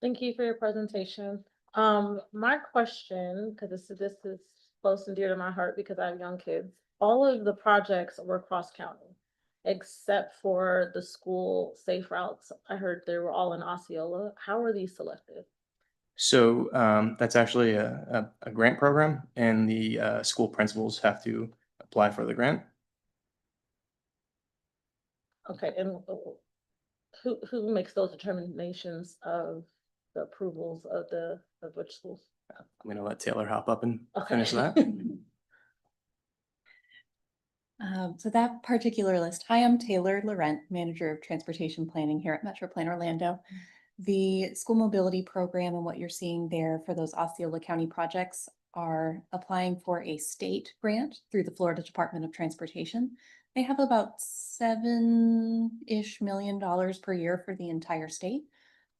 Thank you for your presentation. My question, because this is close and dear to my heart because I have young kids. All of the projects were cross-county, except for the school safe routes. I heard they were all in Osceola. How were these selected? So that's actually a grant program, and the school principals have to apply for the grant. Okay, and who makes those determinations of the approvals of which schools? I'm going to let Taylor hop up and Okay. finish that. So that particular list, hi, I'm Taylor Laurent, Manager of Transportation Planning here at Metro Plan Orlando. The school mobility program and what you're seeing there for those Osceola County projects are applying for a state grant through the Florida Department of Transportation. They have about $7-ish million per year for the entire state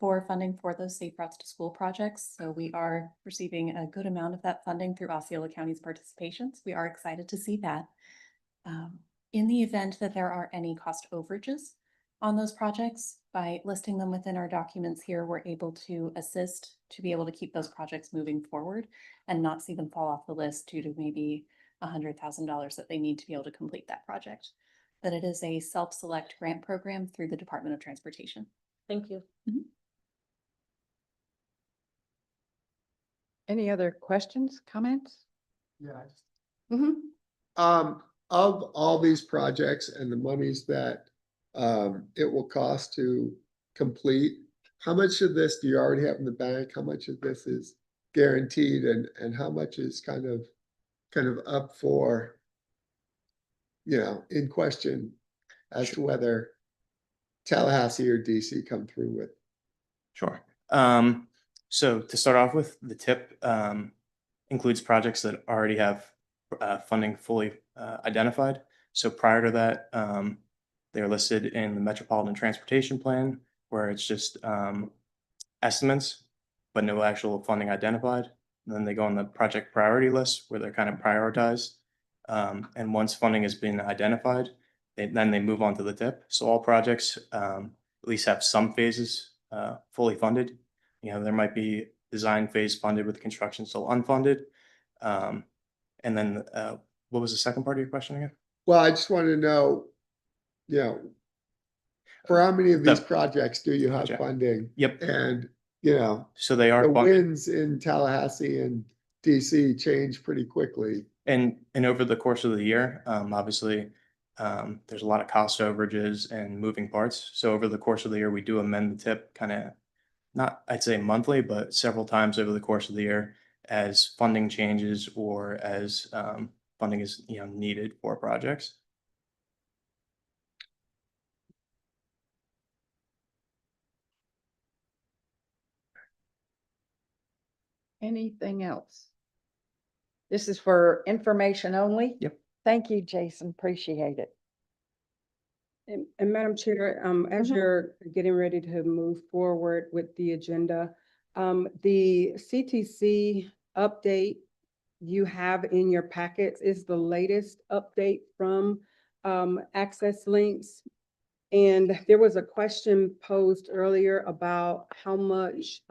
for funding for those safe routes to school projects. So we are receiving a good amount of that funding through Osceola County's participations. We are excited to see that. In the event that there are any cost overages on those projects, by listing them within our documents here, we're able to assist to be able to keep those projects moving forward and not see them fall off the list due to maybe $100,000 that they need to be able to complete that project. But it is a self-select grant program through the Department of Transportation. Thank you. Any other questions, comments? Yeah. Mm-hmm. Of all these projects and the monies that it will cost to complete, how much of this do you already have in the bank? How much of this is guaranteed, and how much is kind of up for, in question as to whether Tallahassee or DC come through with? Sure. So to start off with, the TIP includes projects that already have funding fully identified. So prior to that, they're listed in the Metropolitan Transportation Plan, where it's just estimates, but no actual funding identified. And then they go on the project priority list where they're kind of prioritized. And once funding has been identified, then they move on to the tip. So all projects at least have some phases fully funded. You know, there might be design phase funded with construction still unfunded. And then what was the second part of your question again? Well, I just wanted to know, you know, for how many of these The- projects do you have Project. funding? Yep. And, you know, So they are the funded. winds in Tallahassee and DC change pretty quickly. And over the course of the year, obviously, there's a lot of cost overages and moving parts. So over the course of the year, we do amend the tip kind of, not, I'd say monthly, but several times over the course of the year as funding changes or as funding is, you know, needed for projects. Anything else? This is for information only? Yep. Thank you, Jason. Appreciate it. And Madam Chair, as Mhm. you're getting ready to move forward with the agenda, the CTC update you have in your packets is the latest update from Access Links. And there was a question posed earlier about how much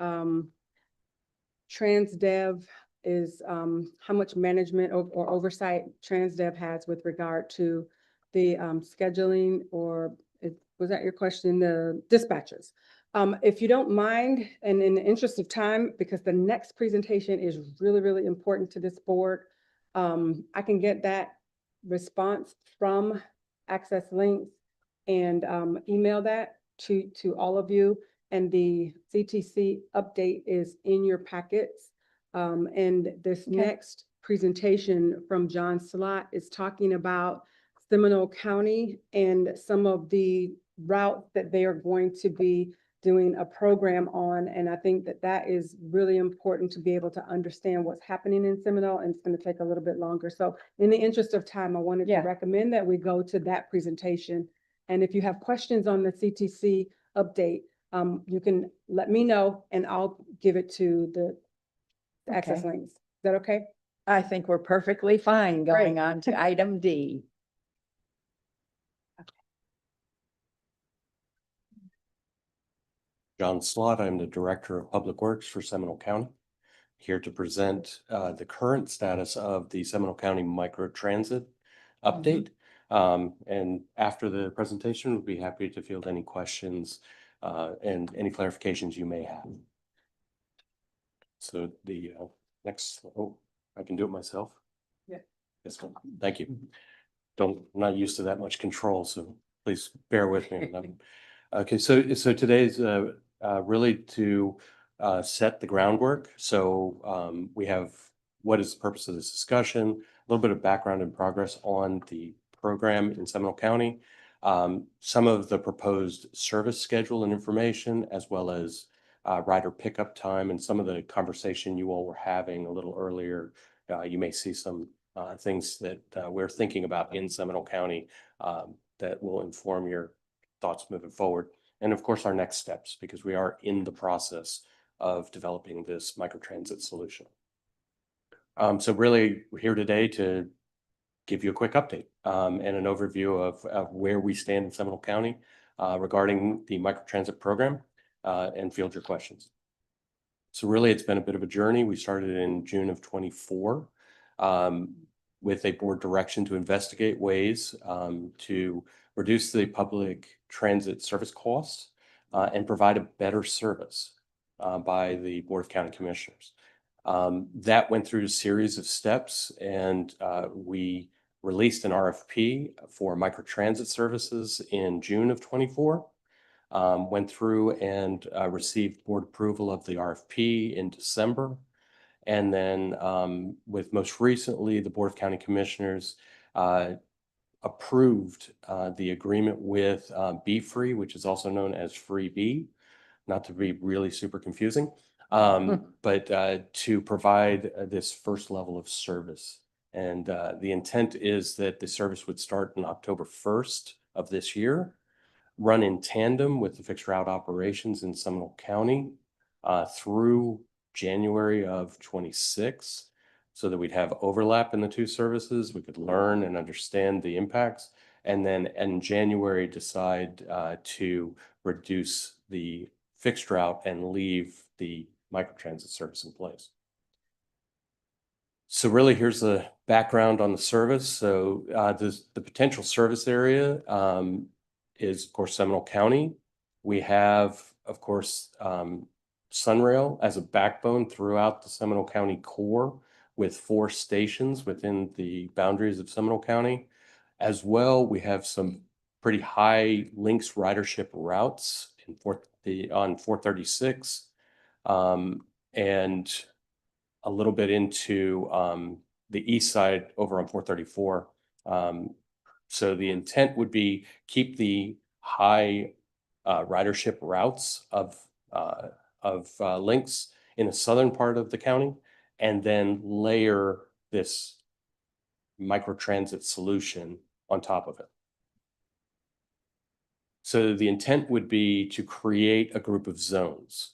TransDev is, how much management or oversight TransDev has with regard to the scheduling, or was that your question, the dispatchers? If you don't mind, and in the interest of time, because the next presentation is really, really important to this board, I can get that response from Access Links and email that to all of you. And the CTC update is in your packets. And this next presentation from John Slott is talking about Seminole County and some of the routes that they are going to be doing a program on. And I think that that is really important to be able to understand what's happening in Seminole, and it's going to take a little bit longer. So in the interest of time, I wanted to recommend that we go to that presentation. And if you have questions on the CTC update, you can let me know and I'll give it to the Access Okay. Links. Is that okay? I think we're perfectly fine going Great. on to item D. John Slott, I'm the Director of Public Works for Seminole County. Here to present the current status of the Seminole County Microtransit update. And after the presentation, we'll be happy to field any questions and any clarifications you may have. So the next, I can do it myself. Yeah. Yes, thank you. I'm not used to that much control, so please bear with me. Okay, so today's really to set the groundwork. So we have what is the purpose of this discussion, a little bit of background and progress on the program in Seminole County, some of the proposed service schedule and information, as well as rider pickup time and some of the conversation you all were having a little earlier. You may see some things that we're thinking about in Seminole County that will inform your thoughts moving forward. And of course, our next steps, because we are in the process of developing this microtransit solution. So really, we're here today to give you a quick update and an overview of where we stand in Seminole County regarding the microtransit program and field your questions. So really, it's been a bit of a journey. We started in June of 24 with a board direction to investigate ways to reduce the public transit service costs and provide a better service by the Board of County Commissioners. That went through a series of steps, and we released an RFP for microtransit services in June of 24. Went through and received board approval of the RFP in December. And then with most recently, the Board of County Commissioners approved the agreement with B-Free, which is also known as Free B, not to be really super confusing, but to provide this first level of service. And the intent is that the service would start on October 1st of this year. run in tandem with the fixed route operations in Seminole County through January of 26, so that we'd have overlap in the two services. We could learn and understand the impacts, and then in January decide to reduce the fixed route and leave the microtransit service in place. So really, here's the background on the service. So the potential service area is, of course, Seminole County. We have, of course, Sunrail as a backbone throughout the Seminole County core, with 4 stations within the boundaries of Seminole County. As well, we have some pretty high Lynx ridership routes on 436, and a little bit into the east side over on 434. So the intent would be keep the high ridership routes of Lynx in the southern part of the county, and then layer this microtransit solution on top of it. So the intent would be to create a group of zones.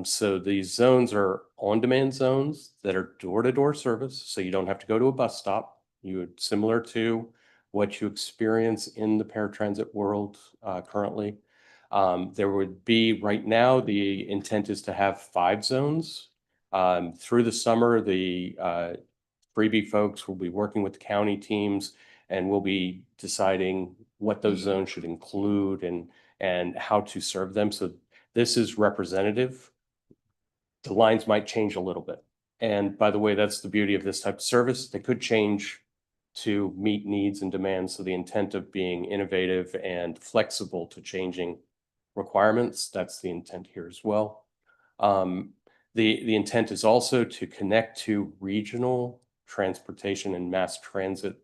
So these zones are on-demand zones that are door-to-door service, so you don't have to go to a bus stop. You would, similar to what you experience in the paratransit world currently. There would be, right now, the intent is to have 5 zones. Through the summer, the freebie folks will be working with the county teams, and we'll be deciding what those zones should include and how to serve them. So this is representative. The lines might change a little bit. And by the way, that's the beauty of this type of service. They could change to meet needs and demands. So the intent of being innovative and flexible to changing requirements, that's the intent here as well. The intent is also to connect to regional transportation and mass transit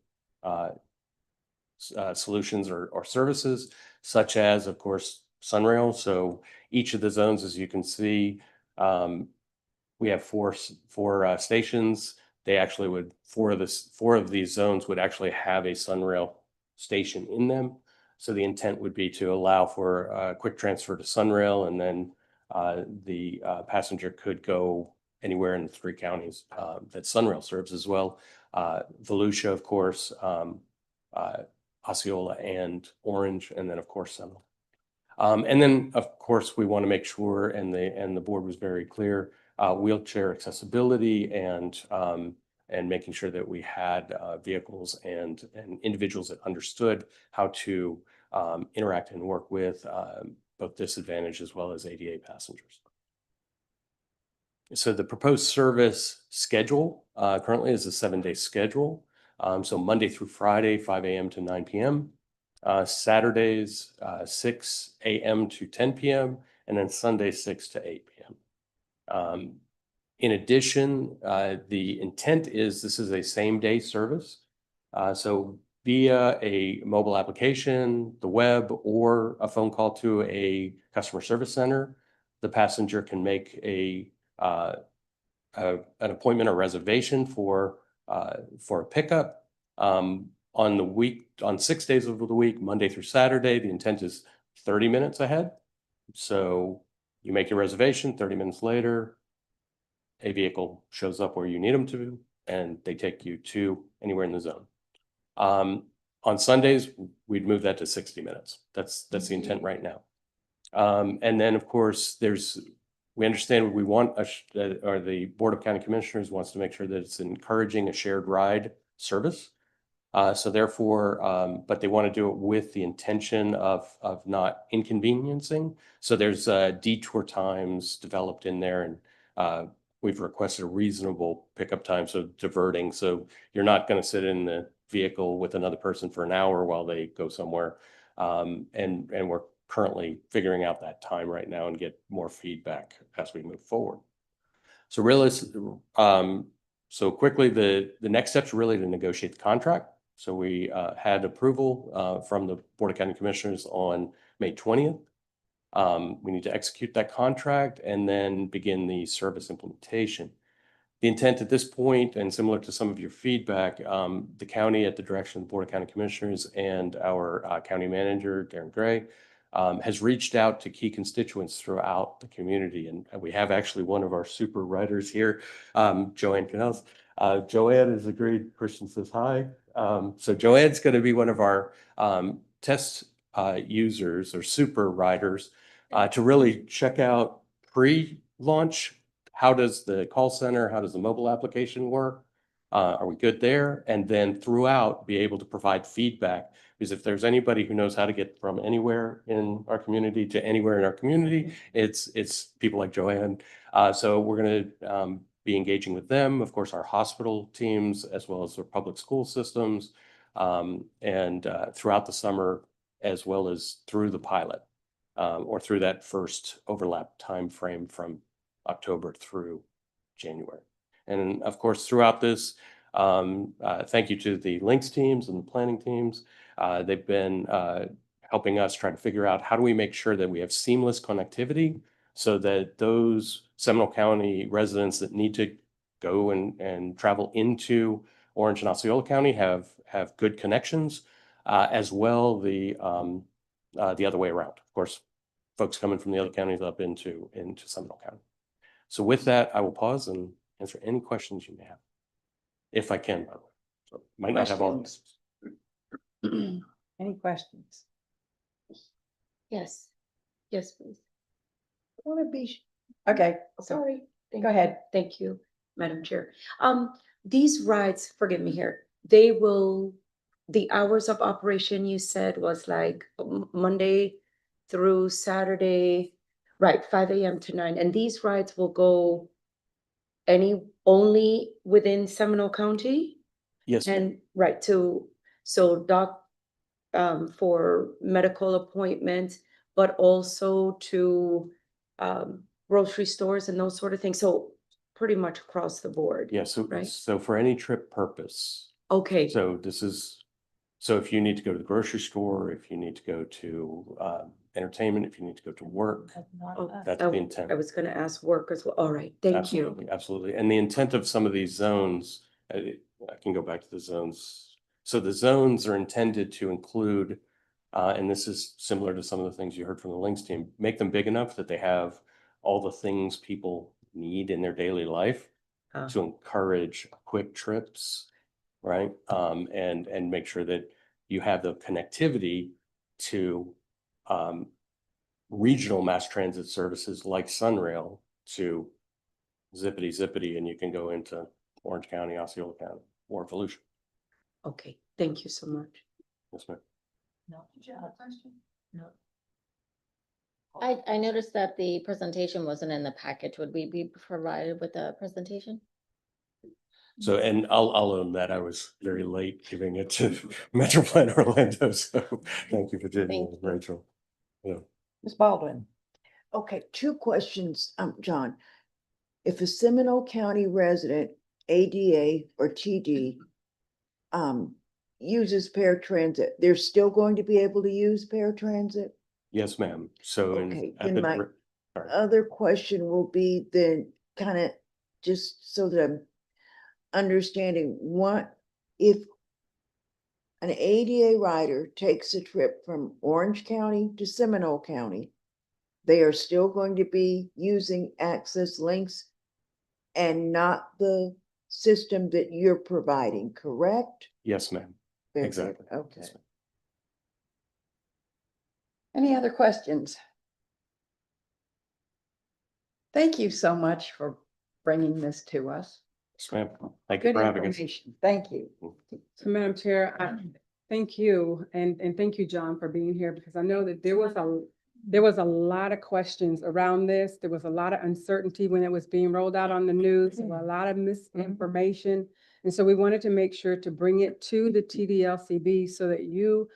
solutions or services, such as, of course, Sunrail. So each of the zones, as you can see, we have four stations. They actually would, 4 of these zones would actually have a Sunrail station in them. So the intent would be to allow for a quick transfer to Sunrail, and then the passenger could go anywhere in the 3 counties that Sunrail serves as well. Volusia, of course, Osceola and Orange, and then of course Seminole. And then of course we want to make sure, and the board was very clear, wheelchair accessibility and making sure that we had vehicles and individuals that understood how to interact and work with both disadvantaged as well as ADA passengers. So the proposed service schedule currently is a 7-day schedule. So Monday through Friday, 5 a.m. to 9 p.m. Saturdays, 6 a.m. to 10 p.m. and then Sunday, 6 to 8 p.m. In addition, the intent is this is a same-day service. So via a mobile application, the web, or a phone call to a customer service center, the passenger can make an appointment or reservation for a pickup. On 6 days of the week, Monday through Saturday, the intent is 30 minutes ahead. So you make your reservation, 30 minutes later, a vehicle shows up where you need them to, and they take you to anywhere in the zone. On Sundays, we'd move that to 60 minutes. That's the intent right now. And then, of course, we understand we want, or the Board of County Commissioners wants to make sure that it's encouraging a shared ride service. So therefore, but they want to do it with the intention of not inconveniencing. So there's detour times developed in there, and we've requested a reasonable pickup time, so diverting. So you're not going to sit in the vehicle with another person for an hour while they go somewhere. And we're currently figuring out that time right now and get more feedback as we move forward. So really, so quickly, the next steps are really to negotiate the contract. So we had approval from the Board of County Commissioners on May 20th. We need to execute that contract and then begin the service implementation. The intent at this point, and similar to some of your feedback, the county, at the direction of the Board of County Commissioners and our county manager, Darren Gray, has reached out to key constituents throughout the community. And we have actually one of our super writers here, Joanne Canals. Joanne has agreed. Christian says hi. So Joanne's going to be one of our test users or super writers to really check out pre-launch. How does the call center, how does the mobile application work? Are we good there? And then throughout, be able to provide feedback. Because if there's anybody who knows how to get from anywhere in our community to anywhere in our community, it's people like Joanne. So we're going to be engaging with them, of course, our hospital teams, as well as our public school systems, and throughout the summer, as well as through the pilot, or through that first overlap timeframe from October through January. And of course, throughout this, thank you to the links teams and the planning teams. They've been helping us try to figure out how do we make sure that we have seamless connectivity so that those Seminole County residents that need to go and travel into Orange and Osceola County have good connections, as well the other way around. Of course, folks coming from the other counties up into Seminole County. So with that, I will pause and answer any questions you may have, if I can, by the way. So might not have all. Any questions? Yes. Yes, please. I want to be, okay, so Sorry. go ahead. Thank you, Madam Chair. These rides, forgive me here, they will, the hours of operation you said was like Monday through Saturday, right, 5 a.m. to 9. And these rides will go only within Seminole County? Yes. And right, for medical appointments, but also to grocery stores and those sort of things. So pretty much across the board. Yeah, so right? so for any trip purpose. Okay. So so if you need to go to the grocery store, if you need to go to entertainment, if you need to go to work, that's the intent. I was going to ask work as well. All right, thank you. Absolutely, absolutely. And the intent of some of these zones, I can go back to the zones. So the zones are intended to include, and this is similar to some of the things you heard from the Links team, make them big enough that they have all the things people need in their daily life to encourage quick trips, right? And make sure that you have the connectivity to regional mass transit services like Sunrail to zippity, and you can go into Orange County, Osceola County, or Volusia. Okay, thank you so much. Yes, ma'am. No, did you have a question? No. I noticed that the presentation wasn't in the package. Would we be provided with a presentation? So, and I'll own that I was very late giving it to Metro Plan Orlando. So thank you, Virginia and Rachel. Yeah. Ms. Baldwin. Okay, 2 questions, John. If a Seminole County resident, ADA or TD, uses paratransit, they're still going to be able to use paratransit? Yes, ma'am. So Okay, at then the my sorry. other question will be then kind of just so that I'm understanding what if an ADA rider takes a trip from Orange County to Seminole County, they are still going to be using Access Links and not the system that you're providing, correct? Yes, ma'am. Very good. Exactly. Okay. Yes, ma'am. Any other questions? Thank you so much for bringing this to us. Yes, ma'am. Thank you Good for having us. information. Thank you. So Madam Chair, thank you, and thank you, John, for being here, because I know that there was a lot of questions around this. There was a lot of uncertainty when it was being rolled out on the news, there were a lot of misinformation. And so we wanted to make sure to bring it to the TDLCB so that you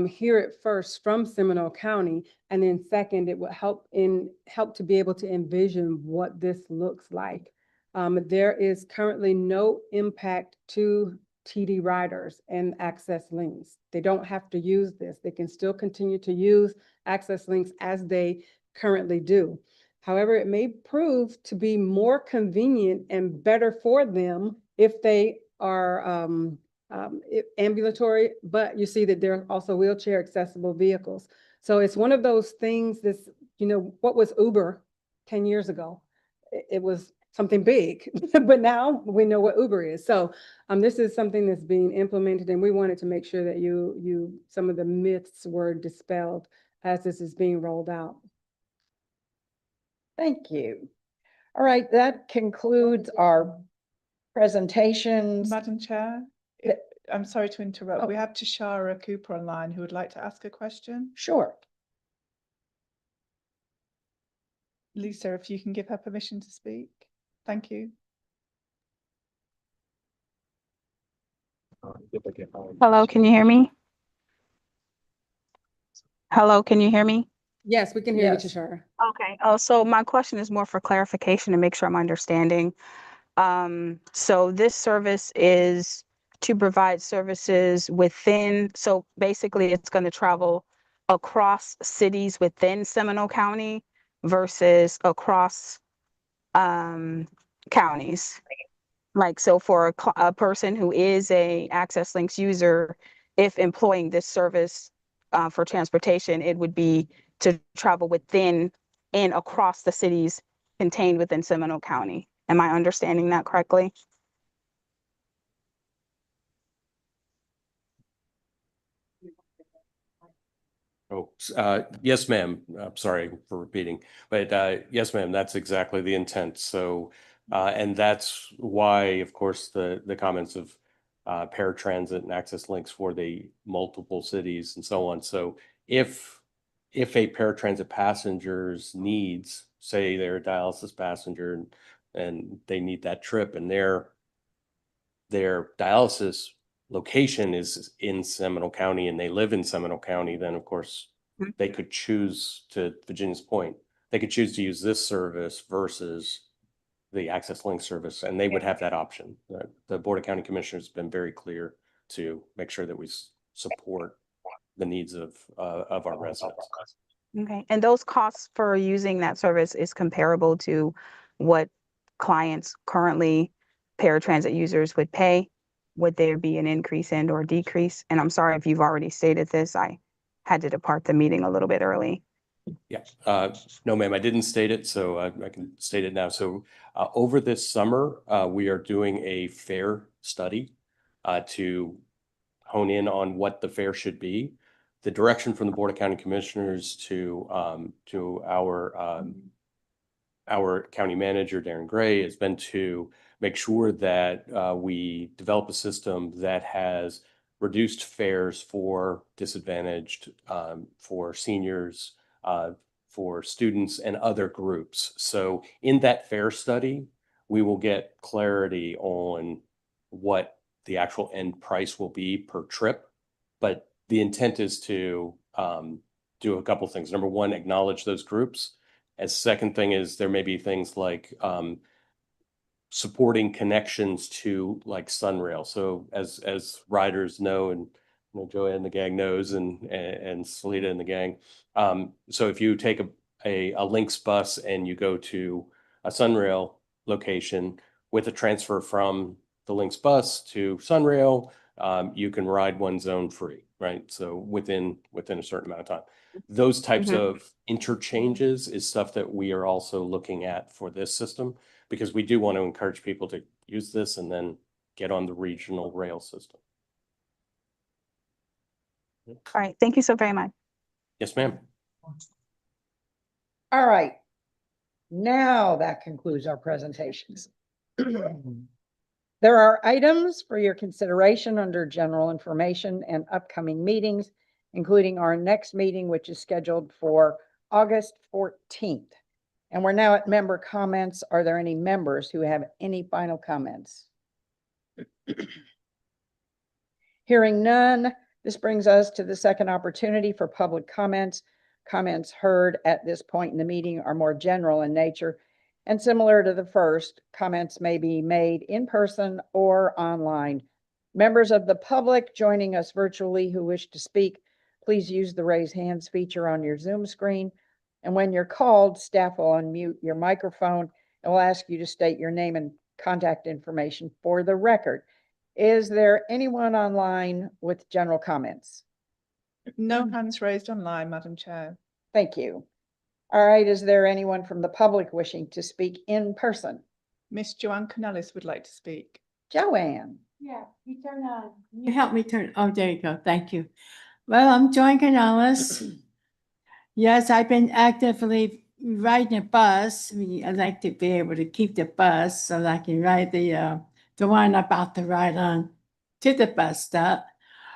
hear it first from Seminole County, and then second, it will help to be able to envision what this looks like. There is currently no impact to TD riders and Access Links. They don't have to use this. They can still continue to use Access Links as they currently do. However, it may prove to be more convenient and better for them if they are ambulatory, but you see that there are also wheelchair accessible vehicles. So it's one of those things that's, what was Uber 10 years ago? It was something big, but now we know what Uber is. So this is something that's being implemented, and we wanted to make sure that some of the myths were dispelled as this is being rolled out. Thank you. All right, that concludes our presentations. Madam Chair, I'm sorry to interrupt. We have Tashara Cooper online who would like to ask a question. Sure. Lisa, if you can give her permission to speak. Thank you. Hello, can you hear me? Hello, can you hear me? Yes, we can hear Yes. you, Tashara. Okay. Oh, so my question is more for clarification to make sure I'm understanding. So this service is to provide services within, so basically it's going to travel across cities within Seminole County versus across counties. Like, so for a person who is a Access Links user, if employing this service for transportation, it would be to travel within and across the cities contained within Seminole County. Am I understanding that correctly? Oh, yes, ma'am. I'm sorry for repeating, but yes, ma'am, that's exactly the intent. So, and that's why, of course, the comments of paratransit and access links for the multiple cities and so on. So if a paratransit passenger's needs, say they're a dialysis passenger and they need that trip and their dialysis location is in Seminole County and they live in Seminole County, then of course they could choose, to Virginia's point, they could choose to use this service versus the Access Link service, and they would have that option. The Board of County Commissioners have been very clear to make sure that we support the needs of our residents. Okay. And those costs for using that service is comparable to what clients currently, paratransit users, would pay? Would there be an increase and or decrease? And I'm sorry if you've already stated this. I had to depart the meeting a little bit early. Yeah, no, ma'am, I didn't state it, so I can state it now. So over this summer, we are doing a fare study to hone in on what the fare should be. The direction from the Board of County Commissioners to our county manager, Darren Gray, has been to make sure that we develop a system that has reduced fares for disadvantaged, for seniors, for students and other groups. So in that fare study, we will get clarity on what the actual end price will be per trip. But the intent is to do a couple things. Number one, acknowledge those groups. As second thing is there may be things like supporting connections to like Sunrail. So as riders know, and Joanne and the gang knows, and Salita and the gang. So if you take a Lynx bus and you go to a Sunrail location with a transfer from the Lynx bus to Sunrail, you can ride one zone free, right? So within a certain amount of time. Those types of interchanges is stuff that we are also looking at for this system, because we do want to encourage people to use this and then get on the regional rail system. All right. Thank you so very much. Yes, ma'am. All right. Now that concludes our presentations. There are items for your consideration under general information and upcoming meetings, including our next meeting, which is scheduled for August 14th. And we're now at member comments. Are there any members who have any final comments? Hearing none, this brings us to the second opportunity for public comments. Comments heard at this point in the meeting are more general in nature, and similar to the first, comments may be made in person or online. Members of the public joining us virtually who wish to speak, please use the raise hands feature on your Zoom screen. And when you're called, staff will unmute your microphone and will ask you to state your name and contact information for the record. Is there anyone online with general comments? No hands raised online, Madam Chair. Thank you. All right, is there anyone from the public wishing to speak in person? Miss Joanne Canellis would like to speak. Joanne. Yeah, you turn on. You help me turn, oh, there you go, thank you. Well, I'm Joan Canales. Yes, I've been actively riding a bus. I like to be able to keep the bus so that I can ride the one I'm about to ride on to the bus stop.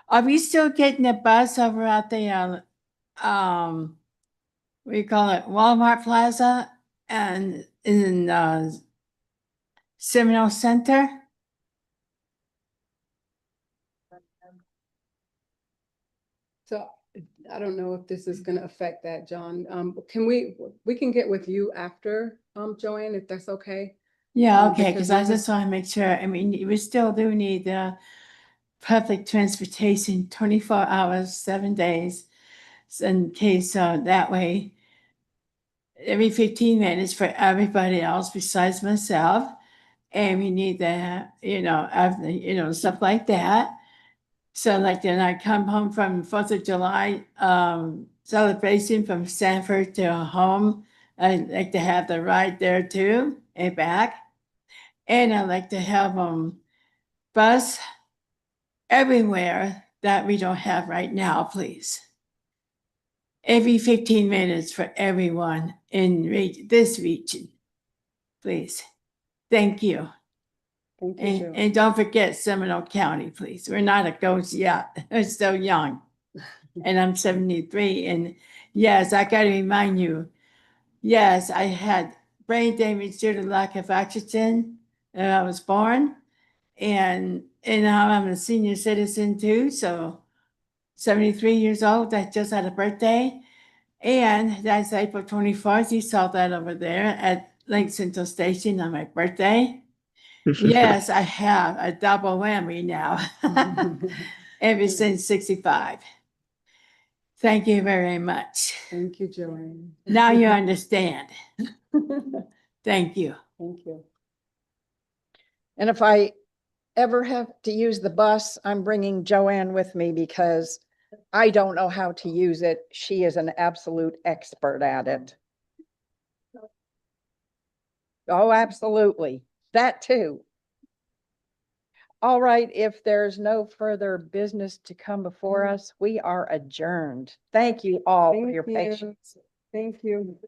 Are we still getting the bus over at the, we call it Walmart Plaza and in, Seminole Center? So I don't know if this is gonna affect that, John. We can get with you after, Joanne, if that's okay? Yeah, okay, because because I we just want to make sure, I mean, we still do need public transportation 24 hours, 7 days. In case that way, every 15 minutes for everybody else besides myself. And we need that, stuff like that. So like then I come home from 4th of July celebration from Sanford to home. I like to have the ride there too and back. And I like to have bus everywhere that we don't have right now, please. Every 15 minutes for everyone in this region, please. Thank you. Thank you, Joe. And don't forget Seminole County, please. We're not a ghost yet. We're still young. And I'm 73. And yes, I got to remind you, yes, I had brain damage due to lack of oxygen when I was born. And now I'm a senior citizen too. So 73 years old. I just had a birthday. And that's April 24th. You saw that over there at Lake Central Station on my birthday. Yes, I have a double whammy now. Ever since 65. Thank you very much. Thank you, Joanne. Now you understand. Thank you. Thank you. And if I ever have to use the bus, I'm bringing Joanne with me because I don't know how to use it. She is an absolute expert at it. Oh, absolutely. That too. All right, if there's no further business to come before us, we are adjourned. Thank you all for your patience. Thank you.